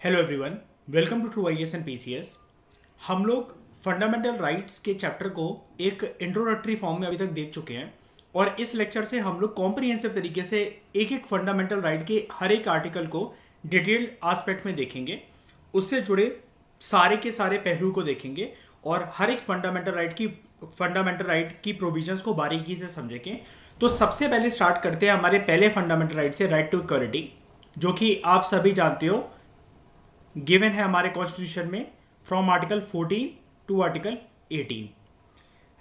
Hello everyone, welcome to true IAS and PCS. हम लोग fundamental rights के chapter को एक इंट्रोडक्टरी फॉर्म में अभी तक देख चुके हैं और इस लेक्चर से हम लोग कॉम्प्रिहेंसिव तरीके से एक एक फंडामेंटल राइट के हर एक आर्टिकल को डिटेल्ड आस्पेक्ट में देखेंगे, उससे जुड़े सारे के सारे पहलू को देखेंगे और हर एक फंडामेंटल राइट की प्रोविजंस को बारीकी से समझेंगे। तो सबसे पहले स्टार्ट करते हैं हमारे पहले फंडामेंटल राइट से, राइट टू इक्वालिटी, जो कि आप सभी जानते हो गिवन है हमारे कॉन्स्टिट्यूशन में from article 14 to article 18।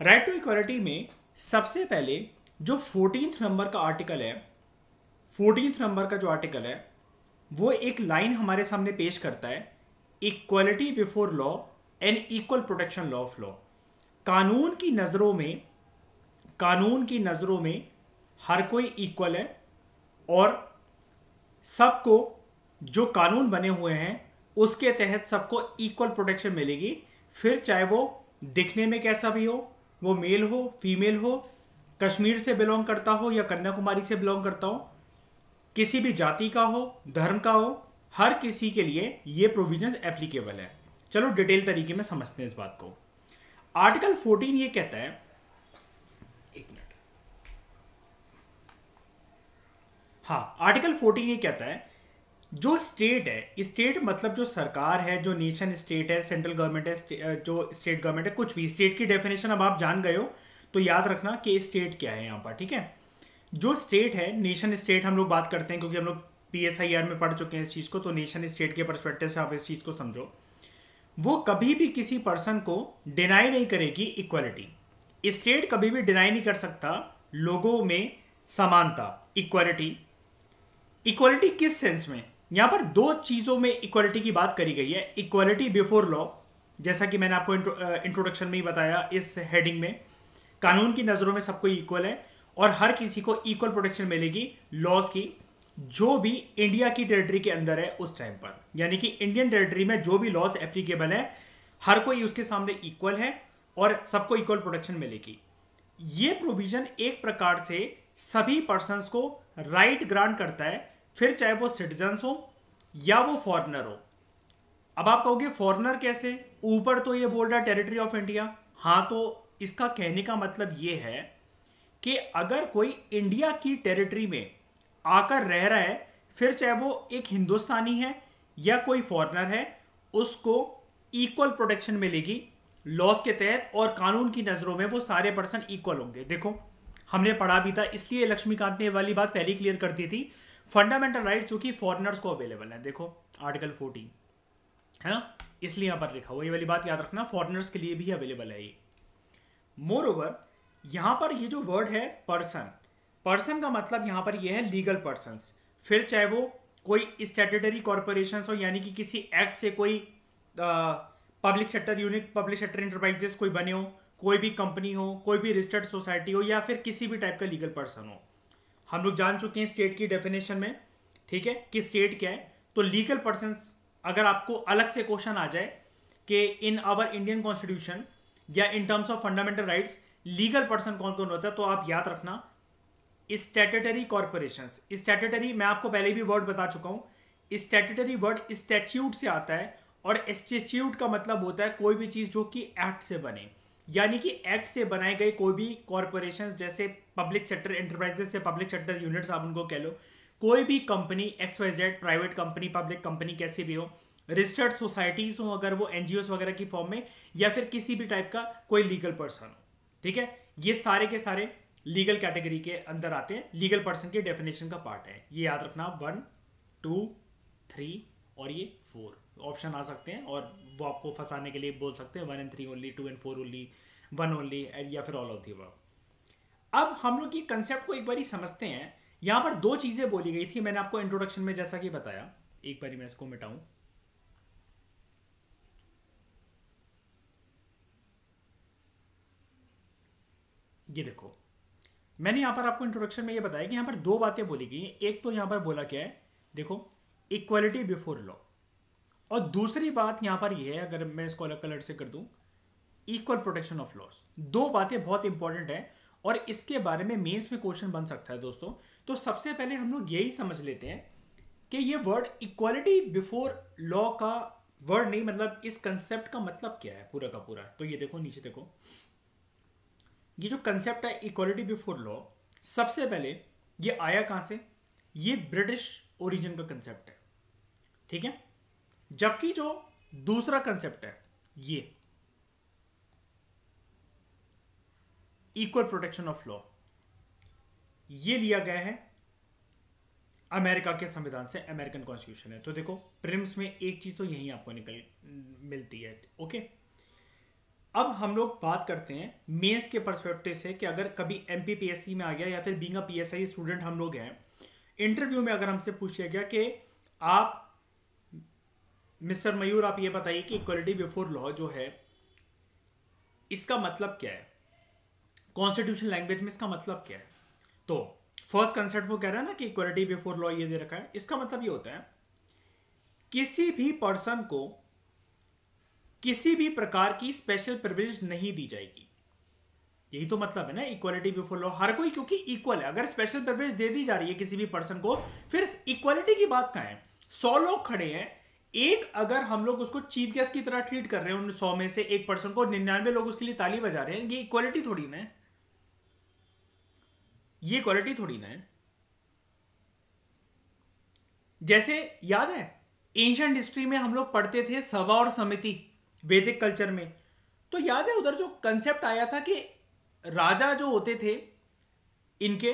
Right to equality में सबसे पहले जो 14th नंबर का आर्टिकल है, 14th नंबर का जो आर्टिकल है वो एक लाइन हमारे सामने पेश करता है, equality before law and equal protection law of law. कानून की नज़रों में हर कोई इक्वल है और सबको जो कानून बने हुए हैं उसके तहत सबको इक्वल प्रोटेक्शन मिलेगी, फिर चाहे वो दिखने में कैसा भी हो, वो मेल हो फीमेल हो, कश्मीर से बिलोंग करता हो या कन्याकुमारी से बिलोंग करता हो, किसी भी जाति का हो, धर्म का हो, हर किसी के लिए ये प्रोविजंस एप्लीकेबल है। चलो डिटेल तरीके में समझते हैं इस बात को। आर्टिकल 14 ये कहता है, एक मिनट, हाँ, आर्टिकल 14 ये कहता है जो स्टेट है, स्टेट मतलब जो सरकार है, जो नेशन स्टेट है, सेंट्रल गवर्नमेंट है, जो स्टेट गवर्नमेंट है, कुछ भी स्टेट की डेफिनेशन अब आप जान गए हो तो याद रखना कि स्टेट क्या है यहाँ पर, ठीक है। जो स्टेट है, नेशन स्टेट हम लोग बात करते हैं क्योंकि हम लोग PSIR में पढ़ चुके हैं इस चीज़ को, तो नेशन स्टेट के परस्पेक्टिव से आप इस चीज़ को समझो। वो कभी भी किसी पर्सन को डिनाई नहीं करेगी इक्वालिटी। स्टेट कभी भी डिनाई नहीं कर सकता लोगों में समानता, इक्वालिटी। इक्वालिटी किस सेंस में? यहां पर दो चीजों में इक्वालिटी की बात करी गई है। इक्वालिटी बिफोर लॉ, जैसा कि मैंने आपको इंट्रोडक्शन में ही बताया इस हेडिंग में, कानून की नजरों में सबको इक्वल है और हर किसी को इक्वल प्रोटेक्शन मिलेगी लॉज की, जो भी इंडिया की टेरिटरी के अंदर है उस टाइम पर। यानी कि इंडियन टेरिटरी में जो भी लॉज एप्लीकेबल है हर कोई उसके सामने इक्वल है और सबको इक्वल प्रोटेक्शन मिलेगी। ये प्रोविजन एक प्रकार से सभी पर्संस को राइट ग्रांट करता है, फिर चाहे वो सिटीजन्स हो या वो फॉरेनर हो। अब आप कहोगे फॉरेनर कैसे, ऊपर तो ये बोल रहा है टेरिटरी ऑफ इंडिया। हाँ, तो इसका कहने का मतलब ये है कि अगर कोई इंडिया की टेरिटरी में आकर रह रहा है, फिर चाहे वो एक हिंदुस्तानी है या कोई फॉरेनर है, उसको इक्वल प्रोटेक्शन मिलेगी लॉज के तहत और कानून की नजरों में वो सारे पर्सन इक्वल होंगे। देखो हमने पढ़ा भी था, इसलिए लक्ष्मीकांत ने वाली बात पहले क्लियर कर दी थी। फंडामेंटल राइट जो कि फॉरेनर्स को अवेलेबल है, देखो आर्टिकल 14 है ना, इसलिए यहां पर लिखा हुआ, ये वाली बात याद रखना, फॉरेनर्स के लिए भी अवेलेबल है ये। मोर ओवर यहां पर ये जो वर्ड है पर्सन, पर्सन का मतलब यहां पर ये है लीगल पर्संस, फिर चाहे वो कोई स्टैट्यूटरी कॉर्पोरेशन हो, यानी कि किसी एक्ट से कोई public sector unit, public sector enterprises कोई बने हो, कोई भी कंपनी हो, कोई भी रजिस्टर्ड सोसाइटी हो, या फिर किसी भी टाइप का लीगल पर्सन हो। हम लोग जान चुके हैं स्टेट की डेफिनेशन में, ठीक है, कि स्टेट क्या है। तो लीगल पर्संस, अगर आपको अलग से क्वेश्चन आ जाए कि इन आवर इंडियन कॉन्स्टिट्यूशन या in terms of fundamental rights legal person कौन कौन होता है, तो आप याद रखना स्टैट्यूटरी कॉर्पोरेशंस। स्टैट्यूटरी मैं आपको पहले भी वर्ड बता चुका हूं, स्टैट्यूटरी वर्ड स्टैट्यूट से आता है और स्टैट्यूट का मतलब होता है कोई भी चीज जो कि एक्ट से बने, यानी कि एक्ट से बनाए गए कोई भी कॉर्पोरेशंस, जैसे पब्लिक सेक्टर एंटरप्राइजेस से पब्लिक सेक्टर यूनिट्स आप उनको कह लो, कोई भी company XYZ, private company, public company, कैसी भी हो, रजिस्टर्ड सोसाइटीज हो अगर वो NGOs वगैरह की फॉर्म में, या फिर किसी भी टाइप का कोई लीगल पर्सन हो, ठीक है, ये सारे के सारे लीगल कैटेगरी के अंदर आते हैं, लीगल पर्सन की डेफिनेशन का पार्ट है। ये याद रखना, 1, 2, 3 और ये 4 ऑप्शन आ सकते हैं और वो आपको फंसाने के लिए बोल सकते हैं 1 and 3 only, 2 and 4 only, 1 only, या फिर ऑल ऑफ दी अबव। अब हम लोग ये कंसेप्ट को एक बारी समझते हैं। यहां पर दो चीजें बोली गई थी, मैंने आपको इंट्रोडक्शन में जैसा कि बताया, एक बारी मैं इसको मिटाऊं, ये देखो मैंने यहां पर आपको इंट्रोडक्शन में ये बताया कि यहां पर दो बातें बोली गई हैं। एक तो यहां पर बोला क्या है, देखो, इक्वालिटी बिफोर लॉ, और दूसरी बात यहां पर ये है, अगर मैं इसको अलग कलर से कर दूं, इक्वल प्रोटेक्शन ऑफ लॉस। दो बातें बहुत इंपॉर्टेंट है और इसके बारे में मेंस में क्वेश्चन बन सकता है दोस्तों। तो सबसे पहले हम लोग यही समझ लेते हैं कि ये वर्ड इक्वालिटी बिफोर लॉ का वर्ड नहीं, मतलब इस कंसेप्ट का मतलब क्या है पूरा का पूरा। तो ये देखो नीचे देखो, ये जो कंसेप्ट है इक्वालिटी बिफोर लॉ, सबसे पहले ये आया कहां से? ये ब्रिटिश ओरिजिन का कंसेप्ट है, ठीक है। जबकि जो दूसरा कंसेप्ट है ये इक्वल प्रोटेक्शन ऑफ लॉ, ये लिया गया है अमेरिका के संविधान से, अमेरिकन कॉन्स्टिट्यूशन है। तो देखो प्रिम्स में एक चीज तो यही आपको निकल मिलती है, ओके। अब हम लोग बात करते हैं मेंस के पर्सपेक्टिव से कि अगर कभी एमपीपीएससी में आ गया या फिर बीइंग अ पीएसआई स्टूडेंट हम लोग हैं, इंटरव्यू में अगर हमसे पूछा गया कि आप मिस्टर मयूर आप ये बताइए कि इक्वलिटी बिफोर लॉ जो है इसका मतलब क्या है, कॉन्स्टिट्यूशन लैंग्वेज में इसका मतलब क्या है। तो फर्स्ट कंसेप्ट वो कह रहा है ना कि इक्वलिटी बिफोर लॉ ये दे रखा है, इसका मतलब ये होता है किसी भी पर्सन को किसी भी प्रकार की स्पेशल प्रिविलेज नहीं दी जाएगी। यही तो मतलब है ना इक्वालिटी बिफोर लॉ, हर कोई क्योंकि इक्वल है। अगर स्पेशल प्रिविलेज दे दी जा रही है किसी भी पर्सन को, फिर इक्वालिटी की बात कहां है? 100 लोग खड़े हैं, एक अगर हम लोग उसको चीफ गेस्ट की तरह ट्रीट कर रहे हैं, उन 100 में से एक पर्सन को, 99 लोग उसके लिए ताली बजा रहे हैं, ये इक्वालिटी थोड़ी ना है, ये इक्वालिटी थोड़ी ना है। जैसे याद है एंशिएंट हिस्ट्री में हम लोग पढ़ते थे सभा और समिति, वैदिक कल्चर में, तो याद है उधर जो कंसेप्ट आया था कि राजा जो होते थे इनके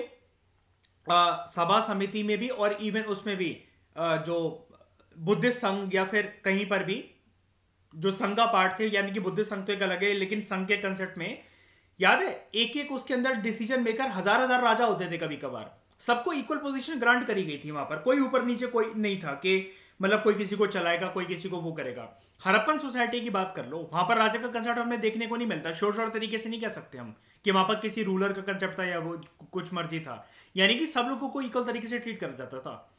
सभा समिति में भी और इवन उसमें भी जो बुद्धिस्ट संघ या फिर कहीं पर भी जो संघ का पार्ट थे, यानी कि बुद्धिस्ट संघ तो एक अलग है, लेकिन संघ के कंसेप्ट में याद है एक एक उसके अंदर डिसीजन मेकर हजार हजार राजा होते थे, कभी कभार सबको इक्वल पोजीशन ग्रांट करी गई थी। वहां पर कोई ऊपर नीचे कोई नहीं था कि मतलब कोई किसी को चलाएगा कोई किसी को वो करेगा। हड़प्पन सोसाइटी की बात कर लो, वहां पर राजा का कंसेप्ट हमें देखने को नहीं मिलता। शोर शोर तरीके से नहीं कह सकते हम कि वहां पर किसी रूलर का कंसेप्ट था या वो कुछ मर्जी था, यानी कि सब लोगों को इक्वल तरीके से ट्रीट करा जाता था।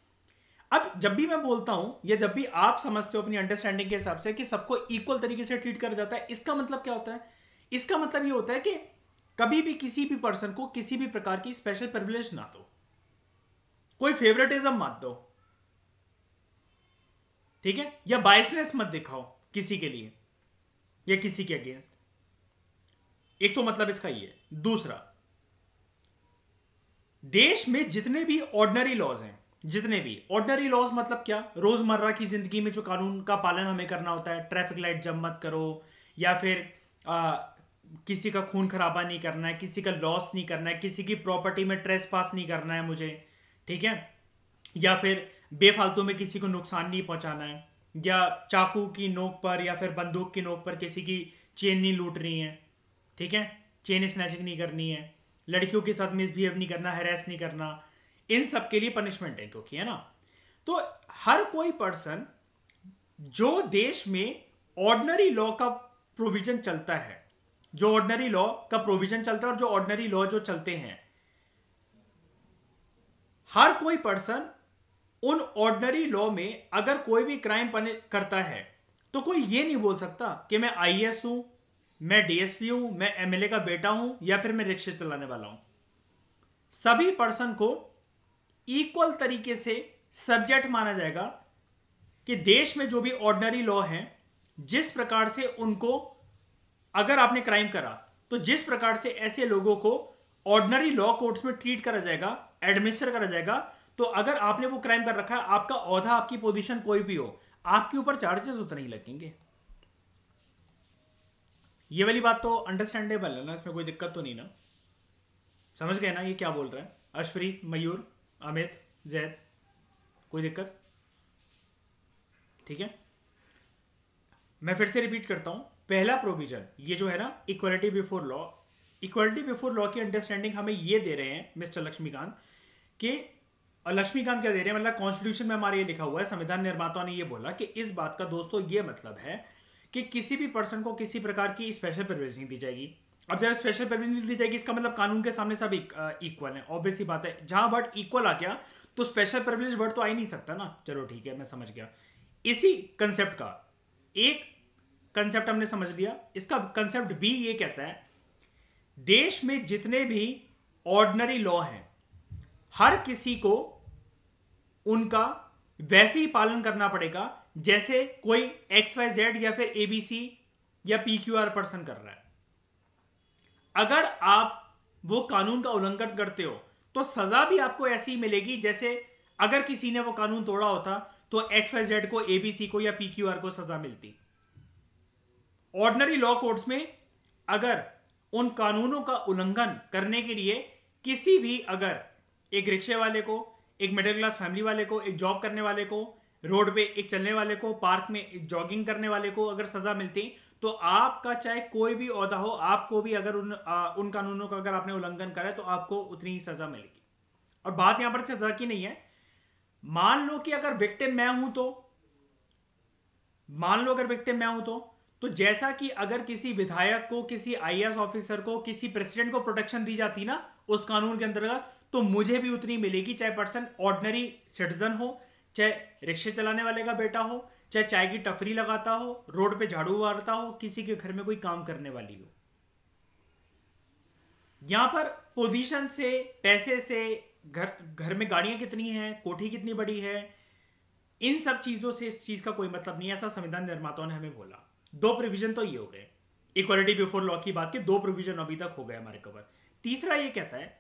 अब जब भी मैं बोलता हूं या जब भी आप समझते हो अपनी अंडरस्टैंडिंग के हिसाब से कि सबको इक्वल तरीके से ट्रीट करा जाता है, इसका मतलब क्या होता है? इसका मतलब ये होता है कि कभी भी किसी भी पर्सन को किसी भी प्रकार की स्पेशल प्रिविलेज ना दो, कोई फेवरेटिज्म मत दो, ठीक है, या बायसनेस मत दिखाओ किसी के लिए या किसी के अगेंस्ट। एक तो मतलब इसका ये है। दूसरा, देश में जितने भी ऑर्डिनरी लॉज हैं, जितने भी ऑर्डिनरी लॉज मतलब क्या, रोजमर्रा की जिंदगी में जो कानून का पालन हमें करना होता है, ट्रैफिक लाइट जंप मत करो, या फिर किसी का खून खराबा नहीं करना है, किसी का लॉस नहीं करना है, किसी की प्रॉपर्टी में ट्रेसपास नहीं करना है मुझे, ठीक है, या फिर बेफालतू में किसी को नुकसान नहीं पहुंचाना है, या चाकू की नोक पर या फिर बंदूक की नोक पर किसी की चेन नहीं लूट रही है, ठीक है, चेन स्नैचिंग नहीं करनी है, लड़कियों के साथ मिसबिहेव नहीं करना, हैरेस नहीं करना, इन सब के लिए पनिशमेंट है क्योंकि, है ना। तो हर कोई पर्सन जो देश में ऑर्डिनरी लॉ का प्रोविजन चलता है, जो ऑर्डिनरी लॉ का प्रोविजन चलता है और जो ऑर्डिनरी लॉ जो चलते हैं, हर कोई पर्सन उन ऑर्डिनरी लॉ में अगर कोई भी क्राइम करता है तो कोई ये नहीं बोल सकता कि मैं आईएएस हूं, मैं डीएसपी हूं, मैं एमएलए का बेटा हूं, या फिर मैं रिक्शा चलाने वाला हूं। सभी पर्सन को इक्वल तरीके से सब्जेक्ट माना जाएगा कि देश में जो भी ऑर्डिनरी लॉ हैं, जिस प्रकार से उनको, अगर आपने क्राइम करा तो जिस प्रकार से ऐसे लोगों को ऑर्डिनरी लॉ कोर्ट्स में ट्रीट करा जाएगा, एडमिनिस्टर करा जाएगा। तो अगर आपने वो क्राइम कर रखा है, आपका औहदा, आपकी पोजीशन कोई भी हो, आपके ऊपर चार्जेस उतने ही लगेंगे। ये वाली बात तो अंडरस्टैंडेबल है ना, इसमें कोई दिक्कत तो नहीं ना, समझ गए ना ये क्या बोल रहा है? अशप्रीत, मयूर, अमित, जैद, कोई दिक्कत? ठीक है, मैं फिर से रिपीट करता हूं। पहला प्रोविजन ये जो है ना equality before law, equality before law की अंडरस्टैंडिंग हमें ये दे रहे हैं मिस्टर लक्ष्मीकांत कि, लक्ष्मीकांत क्या दे रहे हैं, मतलब कॉन्स्टिट्यूशन में हमारे ये लिखा हुआ है, संविधान निर्माताओं ने ये बोला कि इस बात का दोस्तों ये मतलब है कि किसी भी पर्सन को किसी प्रकार की स्पेशल प्रिविलेज नहीं दी जाएगी। अब जब स्पेशल प्रिविलेज दी जाएगी इसका मतलब कानून के सामने सब इक्वल है, ऑब्वियसली बात है। जहां वर्ड इक्वल आ गया तो स्पेशल प्रिविलेज वर्ड तो आ ही नहीं सकता ना। चलो ठीक है, मैं समझ गया। इसी कंसेप्ट का एक कंसेप्ट हमने समझ लिया। इसका कंसेप्ट बी ये कहता है देश में जितने भी ऑर्डिनरी लॉ हैं, हर किसी को उनका वैसे ही पालन करना पड़ेगा जैसे कोई XYZ या फिर ABC या PQR पर्सन कर रहा है। अगर आप वो कानून का उल्लंघन करते हो तो सजा भी आपको ऐसी ही मिलेगी जैसे अगर किसी ने वो कानून तोड़ा होता तो XYZ को, ABC को या PQR को सजा मिलती। ऑर्डिनरी लॉ कोर्ट्स में अगर उन कानूनों का उल्लंघन करने के लिए किसी भी, अगर एक रिक्शे वाले को, एक मिडिल क्लास फैमिली वाले को, एक जॉब करने वाले को, रोड पे एक चलने वाले को, पार्क में एक जॉगिंग करने वाले को अगर सजा मिलती तो आपका चाहे कोई भी ओहदा हो, आपको भी अगर उन कानूनों का अगर आपने उल्लंघन करा है तो आपको उतनी ही सजा मिलेगी। और बात यहां पर सजा की नहीं है। मान लो कि अगर विक्टिम मैं हूं तो, मान लो अगर विक्टिम मैं हूं तो जैसा कि अगर किसी विधायक को, किसी IAS ऑफिसर को, किसी प्रेसिडेंट को प्रोटेक्शन दी जाती ना उस कानून के अंतर्गत, तो मुझे भी उतनी मिलेगी, चाहे पर्सन ऑर्डिनरी सिटीजन हो, चाहे रिक्शे चलाने वाले का बेटा हो, चाहे चाय की टफरी लगाता हो, रोड पे झाड़ू मारता हो, किसी के घर में कोई काम करने वाली हो। यहां पर पोजीशन से, पैसे से, घर में गाड़ियां कितनी हैं, कोठी कितनी बड़ी है, इन सब चीजों से इस चीज का कोई मतलब नहीं है, ऐसा संविधान निर्माताओं ने हमें बोला। 2 प्रोविजन तो ये हो गए, इक्वालिटी बिफोर लॉ की बात के 2 प्रोविजन अभी तक हो गए हमारे कवर। तीसरा ये कहता है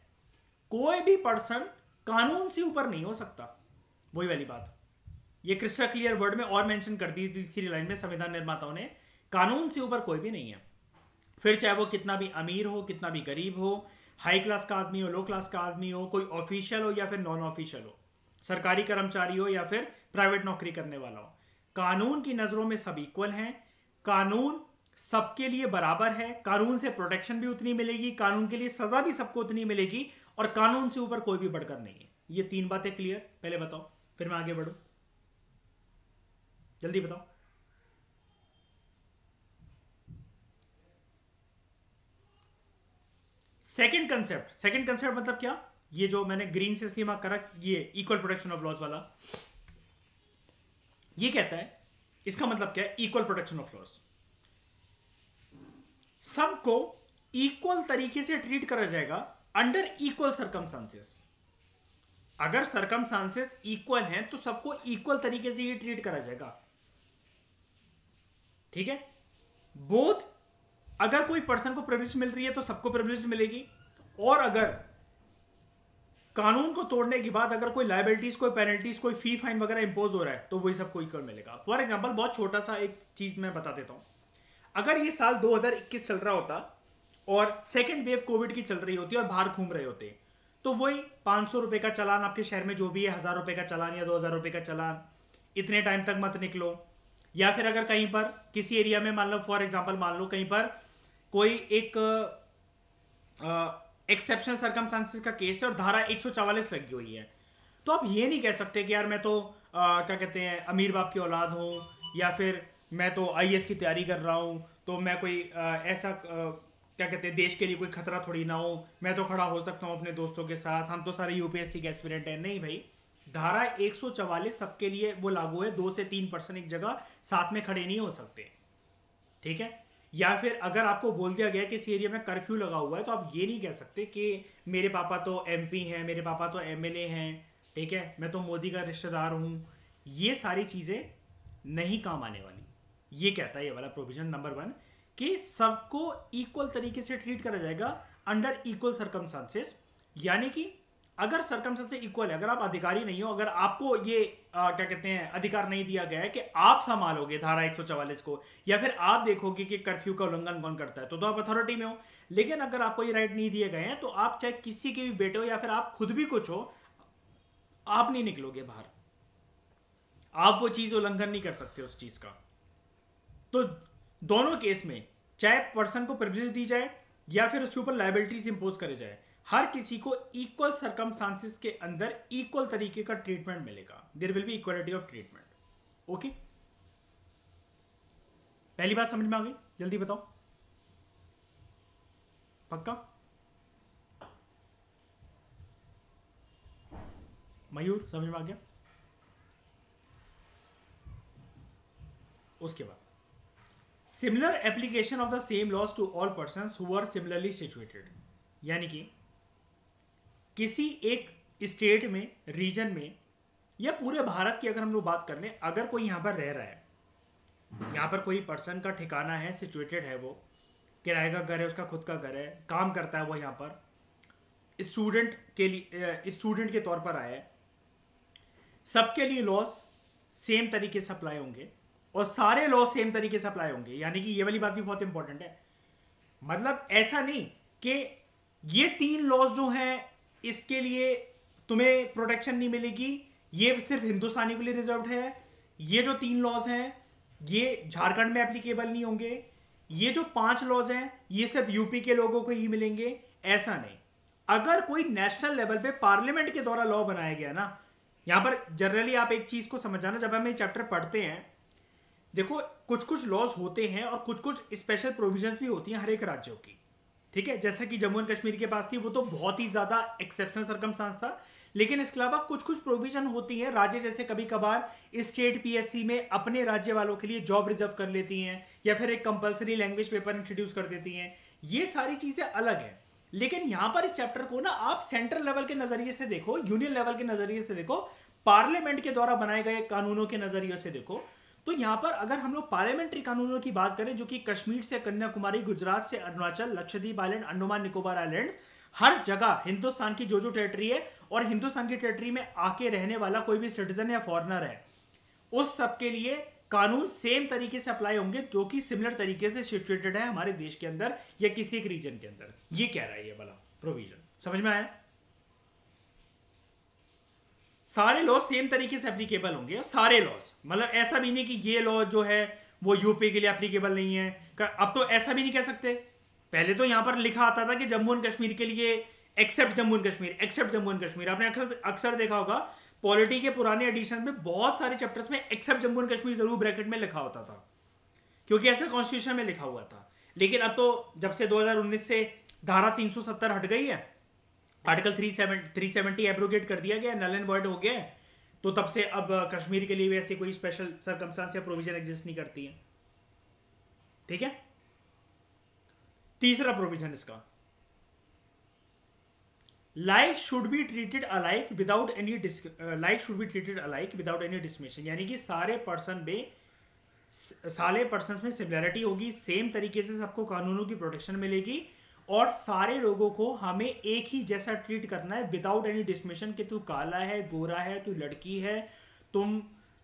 कोई भी पर्सन कानून से ऊपर नहीं हो सकता। वही वाली बात, ये क्रिस्टल क्लियर वर्ड में और मेंशन कर दी तीसरी लाइन में संविधान निर्माताओं ने, कानून से ऊपर कोई भी नहीं है। फिर चाहे वो कितना भी अमीर हो, कितना भी गरीब हो, हाई क्लास का आदमी हो, लो क्लास का आदमी हो, कोई ऑफिशियल हो या फिर नॉन ऑफिशियल हो, सरकारी कर्मचारी हो या फिर प्राइवेट नौकरी करने वाला हो, कानून की नजरों में सब इक्वल हैं। कानून सबके लिए बराबर है, कानून से प्रोटेक्शन भी उतनी मिलेगी, कानून के लिए सजा भी सबको उतनी मिलेगी, और कानून से ऊपर कोई भी बढ़कर नहीं है। ये 3 बातें क्लियर? पहले बताओ, फिर मैं आगे बढ़ूं, जल्दी बताओ। सेकंड कंसेप्ट मतलब क्या? ये जो मैंने ग्रीन से इसलिए मार्क करा, ये इक्वल प्रोटेक्शन ऑफ लॉज वाला, ये कहता है, इसका मतलब क्या है? इक्वल प्रोटेक्शन ऑफ लॉज, सबको इक्वल तरीके से ट्रीट करा जाएगा अंडर इक्वल सर्कमस्टांसेस। अगर सर्कमस्टांसेस इक्वल हैं तो सबको इक्वल तरीके से ही ट्रीट करा जाएगा, ठीक है? बोथ, अगर कोई पर्सन को प्रिविलेज मिल रही है तो सबको प्रिविलेज मिलेगी, और अगर कानून को तोड़ने के बाद अगर कोई लायबिलिटीज, कोई पेनल्टीज, कोई फी फाइन वगैरह इंपोज हो रहा है तो वही सबको इक्वल मिलेगा। फॉर एग्जांपल, बहुत छोटा सा एक चीज मैं बता देता हूं। अगर ये साल 2021 चल रहा होता और सेकेंड वेव कोविड की चल रही होती और बाहर घूम रहे होते, तो वही 500 रुपए का चालान आपके शहर में जो भी है, 1000 रुपए का चालान या 2000 रुपए का चालान, इतने टाइम तक मत निकलो। या फिर अगर कहीं पर किसी एरिया में, मान लो फॉर एग्जांपल, मान लो कहीं पर कोई एक एक्सेप्शनल सर्कमस्टांसेस का केस है और धारा 144 लगी हुई है, तो आप ये नहीं कह सकते कि यार मैं तो क्या कहते हैं, अमीर बाप की औलाद हूँ, या फिर मैं तो IAS की तैयारी कर रहा हूँ, तो मैं कोई ऐसा क्या कहते हैं, देश के लिए कोई खतरा थोड़ी ना हो, मैं तो खड़ा हो सकता हूँ अपने दोस्तों के साथ, हम तो सारे UPSC के एस्पिरेंट हैं। नहीं भाई, धारा 144 सबके लिए वो लागू है। 2 से 3% एक जगह साथ में खड़े नहीं हो सकते, ठीक है? या फिर अगर आपको बोल दिया गया कि इस एरिया में कर्फ्यू लगा हुआ है, तो आप ये नहीं कह सकते कि मेरे पापा तो MP हैं, मेरे पापा तो MLA हैं, ठीक है, मैं तो मोदी का रिश्तेदार हूँ। ये सारी चीज़ें नहीं काम आने वाली। ये कहता है ये वाला प्रोविजन नंबर 1 कि सबको इक्वल तरीके से ट्रीट करा जाएगा अंडर इक्वल सर्कमस्टांसेस। यानी कि अगर सर्कमस्टांसेस इक्वल है, अगर आप अधिकारी नहीं हो, अगर आपको ये क्या कहते हैं, अधिकार नहीं दिया गया है कि आप संभालोगे धारा 144 को, या फिर आप देखोगे कि कर्फ्यू का उल्लंघन कौन करता है, तो आप अथॉरिटी में हो। लेकिन अगर आपको ये राइट नहीं दिए गए हैं, तो आप चाहे किसी के भी बेटे हो या फिर आप खुद भी कुछ हो, आप नहीं निकलोगे बाहर, आप वो चीज उल्लंघन नहीं कर सकते उस चीज का। तो दोनों केस में चाहे पर्सन को प्रिविलेज दी जाए या फिर उसके ऊपर लायबिलिटीज इंपोज करे जाए, हर किसी को इक्वल सर्कमस्टांसेस के अंदर इक्वल तरीके का ट्रीटमेंट मिलेगा। There will be equality of treatment. Okay, पहली बात समझ में आ गई? जल्दी बताओ, पक्का? मयूर, समझ में आ गया? उसके बाद similar application of the same laws to all persons who are similarly situated. यानी कि किसी एक स्टेट में, रीजन में या पूरे भारत की अगर हम लोग बात कर लें, अगर कोई यहाँ पर रह रहा है, यहाँ पर कोई पर्सन का ठिकाना है, सिचुएटेड है, वो किराए का घर है, उसका खुद का घर है, काम करता है वो यहाँ पर, स्टूडेंट के लिए स्टूडेंट के तौर पर आया है, सबके लिए लॉस सेम तरीके से अप्लाई होंगे और सारे लॉ सेम तरीके से अप्लाई होंगे। यानी कि ये वाली बात भी बहुत इंपॉर्टेंट है। मतलब ऐसा नहीं कि ये 3 लॉज जो हैं इसके लिए तुम्हें प्रोटेक्शन नहीं मिलेगी, ये सिर्फ हिंदुस्तानी के लिए रिजर्व्ड है, ये जो 3 लॉज हैं ये झारखंड में एप्लीकेबल नहीं होंगे, ये जो 5 लॉज हैं ये सिर्फ यूपी के लोगों को ही मिलेंगे, ऐसा नहीं। अगर कोई नेशनल लेवल पे पार्लियामेंट के द्वारा लॉ बनाया गया ना, यहां पर जनरली आप एक चीज को समझ जाना, जब हम ये चैप्टर पढ़ते हैं, देखो कुछ कुछ लॉज होते हैं और कुछ कुछ स्पेशल प्रोविजंस भी होती हैं हर एक राज्यों की, ठीक है। जैसा कि जम्मू एंड कश्मीर के पास थी, वो तो बहुत ही ज्यादा एक्सेप्शनल सर्कमस्टांस था, लेकिन इसके अलावा कुछ कुछ प्रोविजन होती हैं। राज्य जैसे कभी कभार स्टेट पीएससी में अपने राज्य वालों के लिए जॉब रिजर्व कर लेती हैं, या फिर एक कंपलसरी लैंग्वेज पेपर इंट्रोड्यूस कर देती हैं। ये सारी चीजें अलग है। लेकिन यहां पर इस चैप्टर को ना आप सेंट्रल लेवल के नजरिए से देखो, यूनियन लेवल के नजरिए से देखो, पार्लियामेंट के द्वारा बनाए गए कानूनों के नजरिए से देखो। तो यहां पर अगर हम लोग पार्लियामेंट्री कानूनों की बात करें, जो कि कश्मीर से कन्याकुमारी, गुजरात से अरुणाचल, लक्षद्वीप आइलैंड, अंडमान निकोबार आइलैंड्स, हर जगह हिंदुस्तान की जो जो टेरिटरी है और हिंदुस्तान की टेरिटरी में आके रहने वाला कोई भी सिटीजन या फॉरेनर है, उस सब के लिए कानून सेम तरीके से अप्लाई होंगे, जो कि सिमिलर तरीके से सिचुएटेड है हमारे देश के अंदर या किसी एक रीजन के अंदर। ये कह रहा है ये वाला प्रोविजन, समझ में आया? सारे लॉ सेम तरीके से एप्लीकेबल होंगे, सारे लॉज, मतलब ऐसा भी नहीं कि ये लॉ जो है वो यूपी के लिए एप्लीकेबल नहीं है। अब तो ऐसा भी नहीं कह सकते। पहले तो यहां पर लिखा आता था कि जम्मू एंड कश्मीर के लिए except Jammu and Kashmir, except Jammu and Kashmir. आपने अक्सर देखा होगा पॉलिटी के पुराने एडिशन में बहुत सारे चैप्टर्स में एक्सेप्ट जम्मू एंड कश्मीर जरूर ब्रैकेट में लिखा होता था, क्योंकि ऐसा कॉन्स्टिट्यूशन में लिखा हुआ था। लेकिन अब तो जब से 2019 से धारा 370 हट गई है, आर्टिकल 370 एब्रोगेट कर दिया गया, नल एंड वॉइड हो गया है, तो तब से अब कश्मीर के लिए भी ऐसी कोई स्पेशल सर्कमस्टांस या प्रोविजन एग्जिस्ट नहीं करती है, ठीक है। तीसरा प्रोविजन इसका, like should be treated alike without any discrimination. यानी कि सारे पर्सन में सिमिलरिटी होगी, सेम तरीके से सबको कानूनों की प्रोटेक्शन मिलेगी और सारे लोगों को हमें एक ही जैसा ट्रीट करना है विदाउट एनी डिस्क्रिमिनेशन कि तू काला है, गोरा है, तू लड़की है, तुम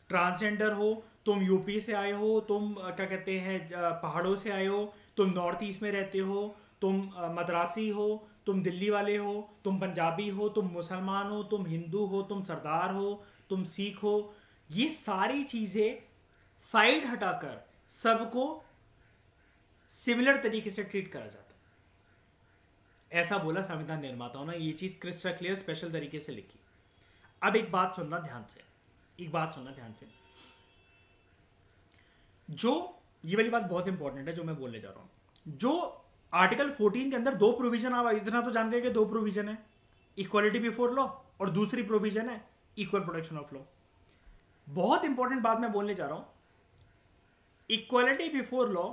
ट्रांसजेंडर हो, तुम यूपी से आए हो, तुम क्या कहते हैं पहाड़ों से आए हो, तुम नॉर्थ ईस्ट में रहते हो, तुम मद्रासी हो, तुम दिल्ली वाले हो, तुम पंजाबी हो, तुम मुसलमान हो, तुम हिंदू हो, तुम सरदार हो, तुम सिख हो। ये सारी चीज़ें साइड हटाकर सबको सिमिलर तरीके से ट्रीट करा जाता है, ऐसा बोला संविधान निर्माताओं ने। ये चीज़ क्रिस्टल क्लियर स्पेशल तरीके से लिखी। अब एक बात सुनना ध्यान से, जो ये वाली बात बहुत इंपॉर्टेंट है जो मैं बोलने जा रहा हूं। जो आर्टिकल 14 के अंदर 2 प्रोविजन, आप इतना तो जान गए कि 2 प्रोविजन है, इक्वालिटी बिफोर लॉ और दूसरी प्रोविजन है इक्वल प्रोटेक्शन ऑफ लॉ। बहुत इंपॉर्टेंट बात मैं बोलने जा रहा हूं। Equality before law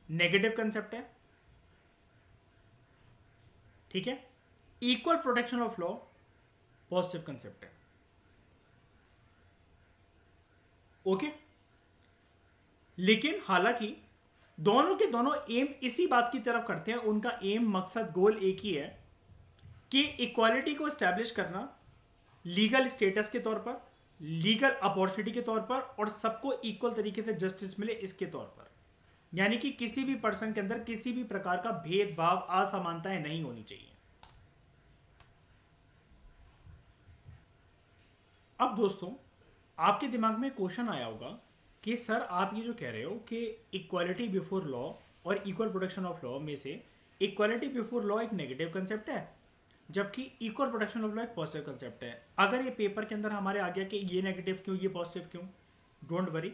negative concept है, ठीक है। Equal protection of law positive concept है, ओके। लेकिन हालांकि दोनों के दोनों एम इसी बात की तरफ करते हैं, उनका एम, मकसद, गोल एक ही है कि इक्वालिटी को एस्टैब्लिश करना लीगल स्टेटस के तौर पर, लीगल अपॉर्चुनिटी के तौर पर, और सबको इक्वल तरीके से जस्टिस मिले इसके तौर पर। यानी कि किसी भी पर्सन के अंदर किसी भी प्रकार का भेदभाव, असमानताएं नहीं होनी चाहिए। अब दोस्तों आपके दिमाग में क्वेश्चन आया होगा कि सर आप ये जो कह रहे हो कि इक्वालिटी बिफोर लॉ और इक्वल प्रोटेक्शन ऑफ लॉ में से इक्वालिटी बिफोर लॉ एक नेगेटिव कंसेप्ट है, जबकि इक्वल प्रोटेक्शन ऑफ लॉ एक पॉजिटिव कंसेप्ट है। अगर ये पेपर के अंदर हमारे आ गया कि ये नेगेटिव क्यों, ये पॉजिटिव क्यों, डोंट वरी,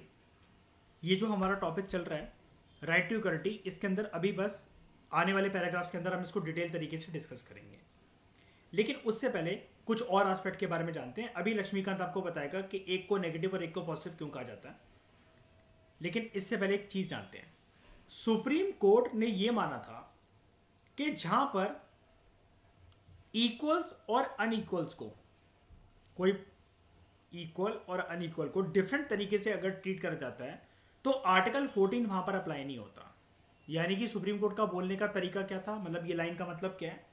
ये जो हमारा टॉपिक चल रहा है राइट टू इक्वालिटी, इसके अंदर अभी बस आने वाले पैराग्राफ्स के अंदर हम इसको डिटेल तरीके से डिस्कस करेंगे। लेकिन उससे पहले कुछ और एस्पेक्ट के बारे में जानते हैं। अभी लक्ष्मीकांत आपको बताएगा कि एक को नेगेटिव और एक को पॉजिटिव क्यों कहा जाता है, लेकिन इससे पहले एक चीज जानते हैं। सुप्रीम कोर्ट ने यह माना था कि जहां पर इक्वल्स और अनइक्वल्स को कोई इक्वल और अनइक्वल को डिफरेंट तरीके से अगर ट्रीट करा जाता है तो आर्टिकल 14 वहां पर अप्लाई नहीं होता। यानी कि सुप्रीम कोर्ट का बोलने का तरीका क्या था, मतलब ये लाइन का मतलब क्या है,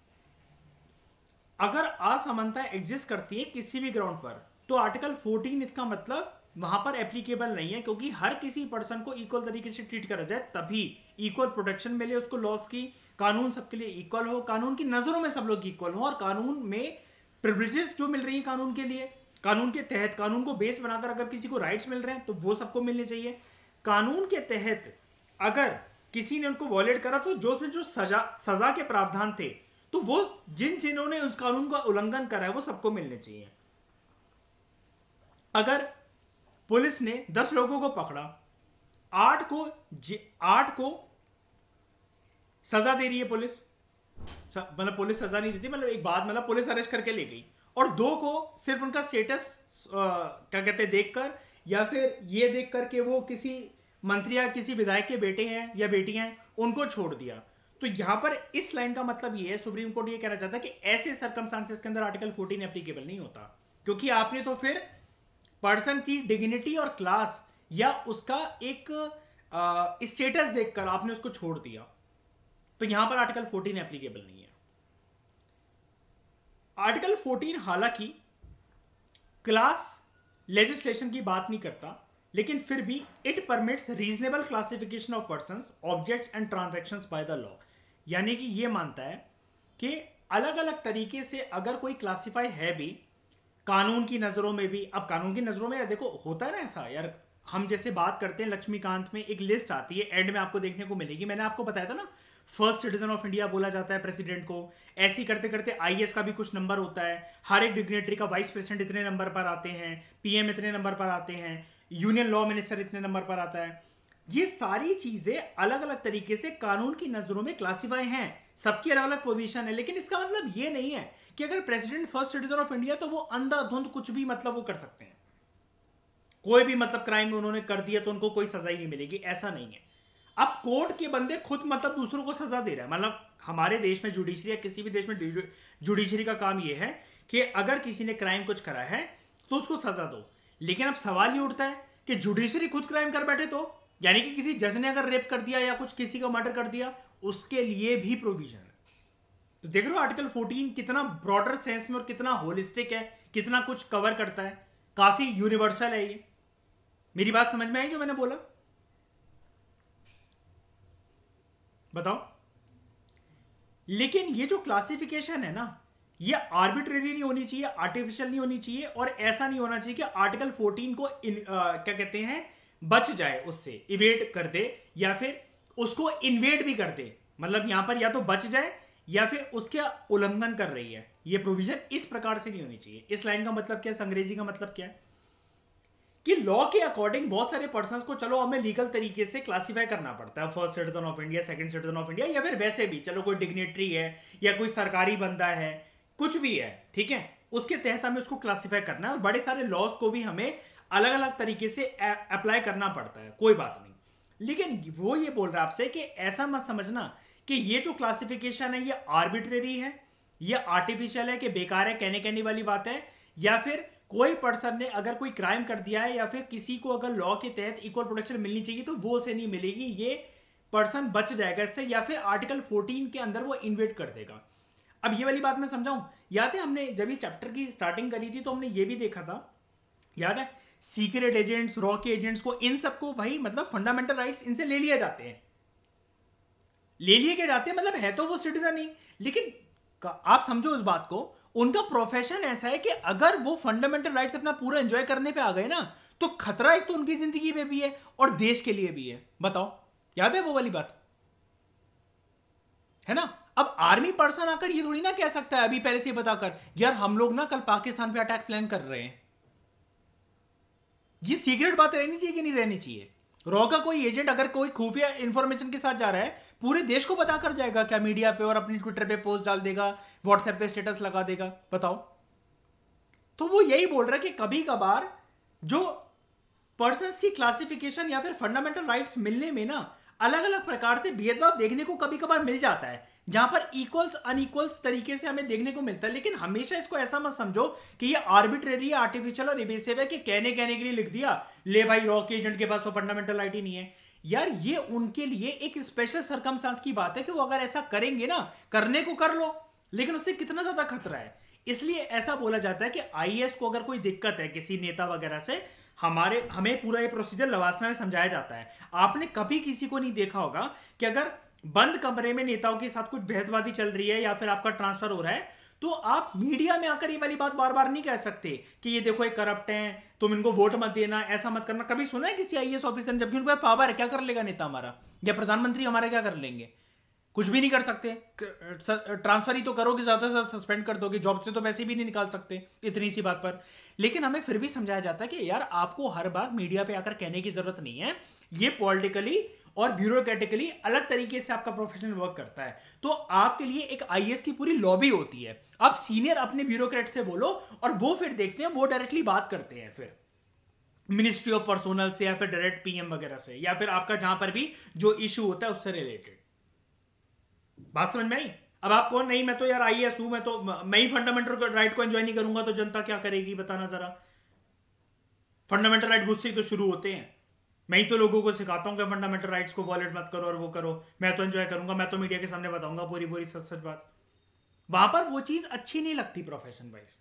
अगर असमानता एग्जिस्ट करती है किसी भी ग्राउंड पर तो आर्टिकल 14 इसका मतलब वहां पर एप्लीकेबल नहीं है, क्योंकि हर किसी पर्सन को इक्वल तरीके से ट्रीट करा जाए तभी इक्वल प्रोटेक्शन मिले उसको लॉस की, कानून सबके लिए इक्वल हो, कानून की नजरों में सब लोग इक्वल हो, और कानून में प्रिविलेजेस जो मिल रही है कानून के लिए, कानून के तहत कानून को बेस बनाकर अगर किसी को राइट्स मिल रहे हैं तो वो सबको मिलने चाहिए। कानून के तहत अगर किसी ने उनको वॉयलेट करा तो जो उसमें जो सजा के प्रावधान थे तो वो जिन्होंने उस कानून का उल्लंघन करा है वो सबको मिलने चाहिए। अगर पुलिस ने 10 लोगों को पकड़ा, 8 को सजा दे रही है पुलिस, मतलब पुलिस सजा नहीं देती, मतलब एक बात, मतलब पुलिस अरेस्ट करके ले गई, और 2 को सिर्फ उनका स्टेटस क्या कहते हैं देखकर या फिर ये देखकर कि वो किसी मंत्री या किसी विधायक के बेटे हैं या बेटियां हैं उनको छोड़ दिया। तो यहां पर इस लाइन का मतलब ये है, सुप्रीम कोर्ट ये कहना चाहता है कि ऐसे सर्कमस्टांसेस के अंदर आर्टिकल 14 एप्लीकेबल नहीं होता, क्योंकि आपने तो फिर पर्सन की डिग्निटी और क्लास या उसका एक स्टेटस देखकर आपने उसको छोड़ दिया, तो यहां पर आर्टिकल 14 एप्लीकेबल नहीं है। आर्टिकल 14 हालांकि क्लास लेजिस्लेशन की बात नहीं करता, लेकिन फिर भी it permits reasonable classification of persons, objects and transactions by the law. यानी कि ये मानता है कि अलग अलग तरीके से अगर कोई क्लासिफाई है भी कानून की नजरों में भी, अब कानून की नजरों में देखो होता है ना ऐसा यार, हम जैसे बात करते हैं लक्ष्मीकांत में एक लिस्ट आती है, एंड में आपको देखने को मिलेगी, मैंने आपको बताया था ना फर्स्ट सिटीजन ऑफ इंडिया बोला जाता है प्रेसिडेंट को, ऐसी करते करते आईएएस का भी कुछ नंबर होता है, हर एक डिग्नेटरी का वाइस प्रेसिडेंट इतने नंबर पर आते हैं, पीएम इतने नंबर पर आते हैं, यूनियन लॉ मिनिस्टर इतने नंबर पर आता है। ये सारी चीजें अलग अलग तरीके से कानून की नजरों में क्लासिफाई हैं, सबकी अलग अलग पोजीशन है, लेकिन इसका मतलब ये नहीं है कि अगर president first citizen of India तो वो अंधाधुंध कुछ भी मतलब वो कर सकते हैं, कोई भी मतलब क्राइम उन्होंने कर दिया तो उनको कोई सजा ही नहीं मिलेगी, ऐसा नहीं है। अब कोर्ट के बंदे खुद मतलब दूसरों को सजा दे रहा है, मतलब हमारे देश में जुडिशरी या किसी भी देश में जुडिशरी का काम यह है कि अगर किसी ने क्राइम कुछ करा है तो उसको सजा दो, लेकिन अब सवाल ये उठता है कि जुडिशरी खुद क्राइम कर बैठे तो, यानी कि किसी जज ने अगर रेप कर दिया या कुछ किसी का मर्डर कर दिया उसके लिए भी प्रोविजन है। तो देख रहे हो आर्टिकल 14 कितना ब्रॉडर सेंस में और कितना होलिस्टिक है, कितना कुछ कवर करता है, काफी यूनिवर्सल है ये। मेरी बात समझ में आई जो मैंने बोला? बताओ। लेकिन ये जो क्लासिफिकेशन है ना, ये आर्बिट्रेरी नहीं होनी चाहिए, आर्टिफिशियल नहीं होनी चाहिए, और ऐसा नहीं होना चाहिए कि आर्टिकल 14 को क्या कहते हैं बच जाए, उससे इवेट कर दे या फिर उसको इन्वेड भी कर दे, मतलब यहां पर या तो बच जाए या फिर उसके उल्लंघन कर रही है। ये प्रोविजन इस प्रकार से नहीं होनी चाहिए। इस लाइन का मतलब क्या है, अंग्रेजी का मतलब क्या है कि लॉ के अकॉर्डिंग बहुत सारे पर्संस को चलो हमें लीगल तरीके से क्लासिफाई करना पड़ता है, first citizen of India, second citizen of India, या फिर वैसे भी चलो कोई डिग्नेटरी है या कोई सरकारी बंदा है, कुछ भी है, ठीक है, उसके तहत हमें उसको क्लासिफाई करना है, और बड़े सारे लॉज को भी हमें अलग अलग तरीके से अप्लाई करना पड़ता है, कोई बात नहीं। लेकिन वो ये बोल रहा है आपसे कि ऐसा मत समझना कि ये जो क्लासिफिकेशन है ये आर्बिट्रेरी है, ये आर्टिफिशियल है, कि बेकार है, कहने वाली बात है, या फिर कोई पर्सन ने अगर कोई क्राइम कर दिया है या फिर किसी को अगर लॉ के तहत इक्वल प्रोटेक्शन मिलनी चाहिए तो वो उसे नहीं मिलेगी, ये पर्सन बच जाएगा इससे, या फिर आर्टिकल 14 के अंदर वो इन्वेट कर देगा। अब ये वाली बात मैं समझाऊं, याद है हमने जब ये चैप्टर की स्टार्टिंग करी थी तो हमने ये भी देखा था, याद है, सीक्रेट एजेंट्स, रॉ के एजेंट्स को, इन सबको भाई मतलब फंडामेंटल राइट्स इनसे ले लिए जाते हैं, ले लिए के जाते हैं, मतलब है तो वो सिटीजन ही, लेकिन आप समझो उस बात को, उनका प्रोफेशन ऐसा है कि अगर वो फंडामेंटल राइट्स अपना पूरा एंजॉय करने पे आ गए ना तो खतरा एक तो उनकी जिंदगी में भी है और देश के लिए भी है। बताओ, याद है वो वाली बात, है ना? अब आर्मी पर्सन आकर ये थोड़ी ना कह सकता है अभी पहले से बताकर, यार हम लोग ना कल पाकिस्तान पे अटैक प्लान कर रहे हैं। ये सीक्रेट बात रहनी चाहिए कि नहीं रहनी चाहिए? रॉ का कोई एजेंट अगर कोई खुफिया इंफॉर्मेशन के साथ जा रहा है, पूरे देश को बता कर जाएगा क्या? मीडिया पे और अपनी ट्विटर पे पोस्ट डाल देगा, व्हाट्सएप पे स्टेटस लगा देगा? बताओ। तो वो यही बोल रहा है कि कभी कभार जो पर्सन्स की क्लासिफिकेशन या फिर फंडामेंटल राइट्स मिलने में ना अलग अलग प्रकार से भेदभाव देखने को कभी कभार मिल जाता है, जहां पर इक्वल्स अनइक्वल्स तरीके से हमें देखने को मिलता है। लेकिन हमेशा इसको ऐसा मत समझो कि ये आर्बिट्रेरी है, आर्टिफिशियल और इवेसिव है कि कहने के लिए लिख दिया, ले भाई रॉ के एजेंट के पास तो फंडामेंटल राइट ही नहीं है। यार ये उनके लिए एक स्पेशल सरकमस्टांस की बात है कि वो अगर ऐसा करेंगे ना, करने को कर लो, लेकिन उससे कितना ज्यादा खतरा है। इसलिए ऐसा बोला जाता है कि आईएएस को अगर कोई दिक्कत है किसी नेता वगैरह से, हमें पूरा ये प्रोसीजर लवासना में समझाया जाता है। आपने कभी किसी को नहीं देखा होगा कि अगर बंद कमरे में नेताओं के साथ कुछ भेदभादी चल रही है या फिर आपका ट्रांसफर हो रहा है, तो आप मीडिया में आकर ये वाली बात बार बार नहीं कह सकते कि ये देखो ये करप्ट हैं, तुम इनको वोट मत देना, ऐसा मत करना। कभी सुना है किसी आईएएस ऑफिसर ने? जबकि उन पर पावर है, क्या कर लेगा नेता हमारा या प्रधानमंत्री हमारा, क्या कर लेंगे? कुछ भी नहीं कर सकते। ट्रांसफर ही तो करोगे, ज्यादा से ज्यादा सस्पेंड कर दोगे, जॉब से तो वैसे भी नहीं निकाल सकते इतनी सी बात पर। लेकिन हमें फिर भी समझाया जाता है कि यार आपको हर बार मीडिया पे आकर कहने की जरूरत नहीं है, ये पॉलिटिकली और ब्यूरोक्रेटिकली अलग तरीके से आपका प्रोफेशनल वर्क करता है। तो आपके लिए एक आईएएस की पूरी लॉबी होती है। आप सीनियर अपने ब्यूरोक्रेट से बोलो और वो फिर देखते हैं, वो डायरेक्टली बात करते हैं फिर मिनिस्ट्री ऑफ पर्सोनल से या फिर डायरेक्ट पीएम वगैरह से, या फिर आपका जहां पर भी जो इशू होता है उससे रिलेटेड। बात समझ में आई? अब आप कौन? नहीं मैं तो यार आईएएस हूं, मैं ही फंडामेंटल राइट को एंजॉय नहीं करूंगा तो जनता क्या करेगी, बताना जरा। फंडामेंटल राइट मुझसे ही तो शुरू होते हैं। मैं ही तो लोगों को सिखाता हूं कि फंडामेंटल राइट्स को वॉलेट मत करो और वो करो। मैं तो एंजॉय करूंगा, मैं तो मीडिया के सामने बताऊंगा पूरी पूरी सच सच बात। वहां पर वो चीज अच्छी नहीं लगती प्रोफेशन वाइज।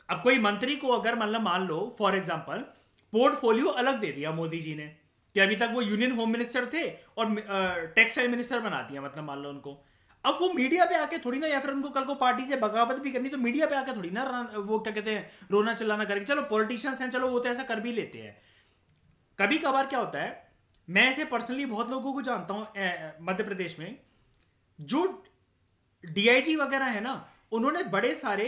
अब कोई मंत्री को अगर मतलब मान लो फॉर एग्जांपल पोर्टफोलियो अलग दे दिया मोदी जी ने, कि अभी तक वो यूनियन होम मिनिस्टर थे और टेक्सटाइल मिनिस्टर बना दिया, मतलब मान लो उनको। अब वो मीडिया पे आके थोड़ी ना, या फिर उनको कल को पार्टी से बगावत भी करनी तो मीडिया पे आके थोड़ी ना वो क्या कहते हैं रोना चिल्लाना करेंगे। चलो पॉलिटिशियंस हैं, चलो वो तो ऐसा कर भी लेते हैं। कभी कभार क्या होता है, मैं ऐसे पर्सनली बहुत लोगों को जानता हूं मध्य प्रदेश में, जो डीआईजी वगैरह है ना, उन्होंने बड़े सारे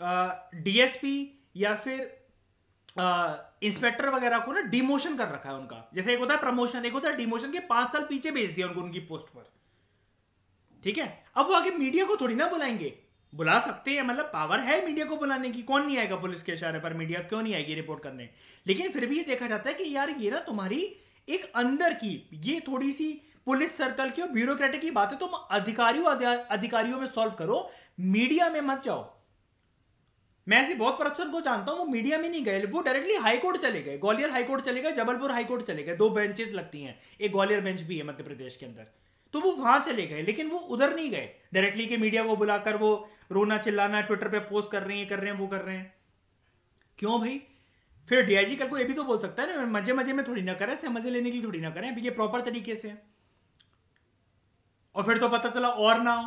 डीएसपी या फिर इंस्पेक्टर वगैरह को ना डिमोशन कर रखा है उनका। जैसे एक होता है प्रमोशन, एक होता है डिमोशन, के 5 साल पीछे भेज दिया उनको उनकी पोस्ट पर। ठीक है, अब वो आगे मीडिया को थोड़ी ना बुलाएंगे, बुला सकते हैं, मतलब पावर है मीडिया को बुलाने की। कौन नहीं आएगा पुलिस के इशारे पर, मीडिया क्यों नहीं आएगी रिपोर्ट करने? लेकिन फिर भी ये देखा जाता है कि यार ये ना तुम्हारी एक अंदर की ये थोड़ी सी पुलिस सर्कल की और ब्यूरोक्रेटिक की बात है, तुम अधिकारियों में सॉल्व करो, मीडिया में मत जाओ। मैं ऐसे बहुत पर्सन को जानता हूं, वो मीडिया में नहीं गए, वो डायरेक्टली हाईकोर्ट चले गए, ग्वालियर हाईकोर्ट चले गए, जबलपुर हाईकोर्ट चले गए। 2 बेंचेस लगती हैं, एक ग्वालियर बेंच भी है मध्य प्रदेश के अंदर, तो वो वहां चले गए। लेकिन वो उधर नहीं गए डायरेक्टली कि मीडिया को बुलाकर वो रोना चिल्लाना, ट्विटर पे पोस्ट कर रहे हैं, कर रहे हैं, वो कर रहे हैं। क्यों भाई? फिर डीआईजी कल को ये भी तो बोल सकता है ना, मजे मजे में थोड़ी ना करें, से मजे लेने के लिए थोड़ी ना करें, अभी ये प्रॉपर तरीके से। और फिर तो पता चला और ना,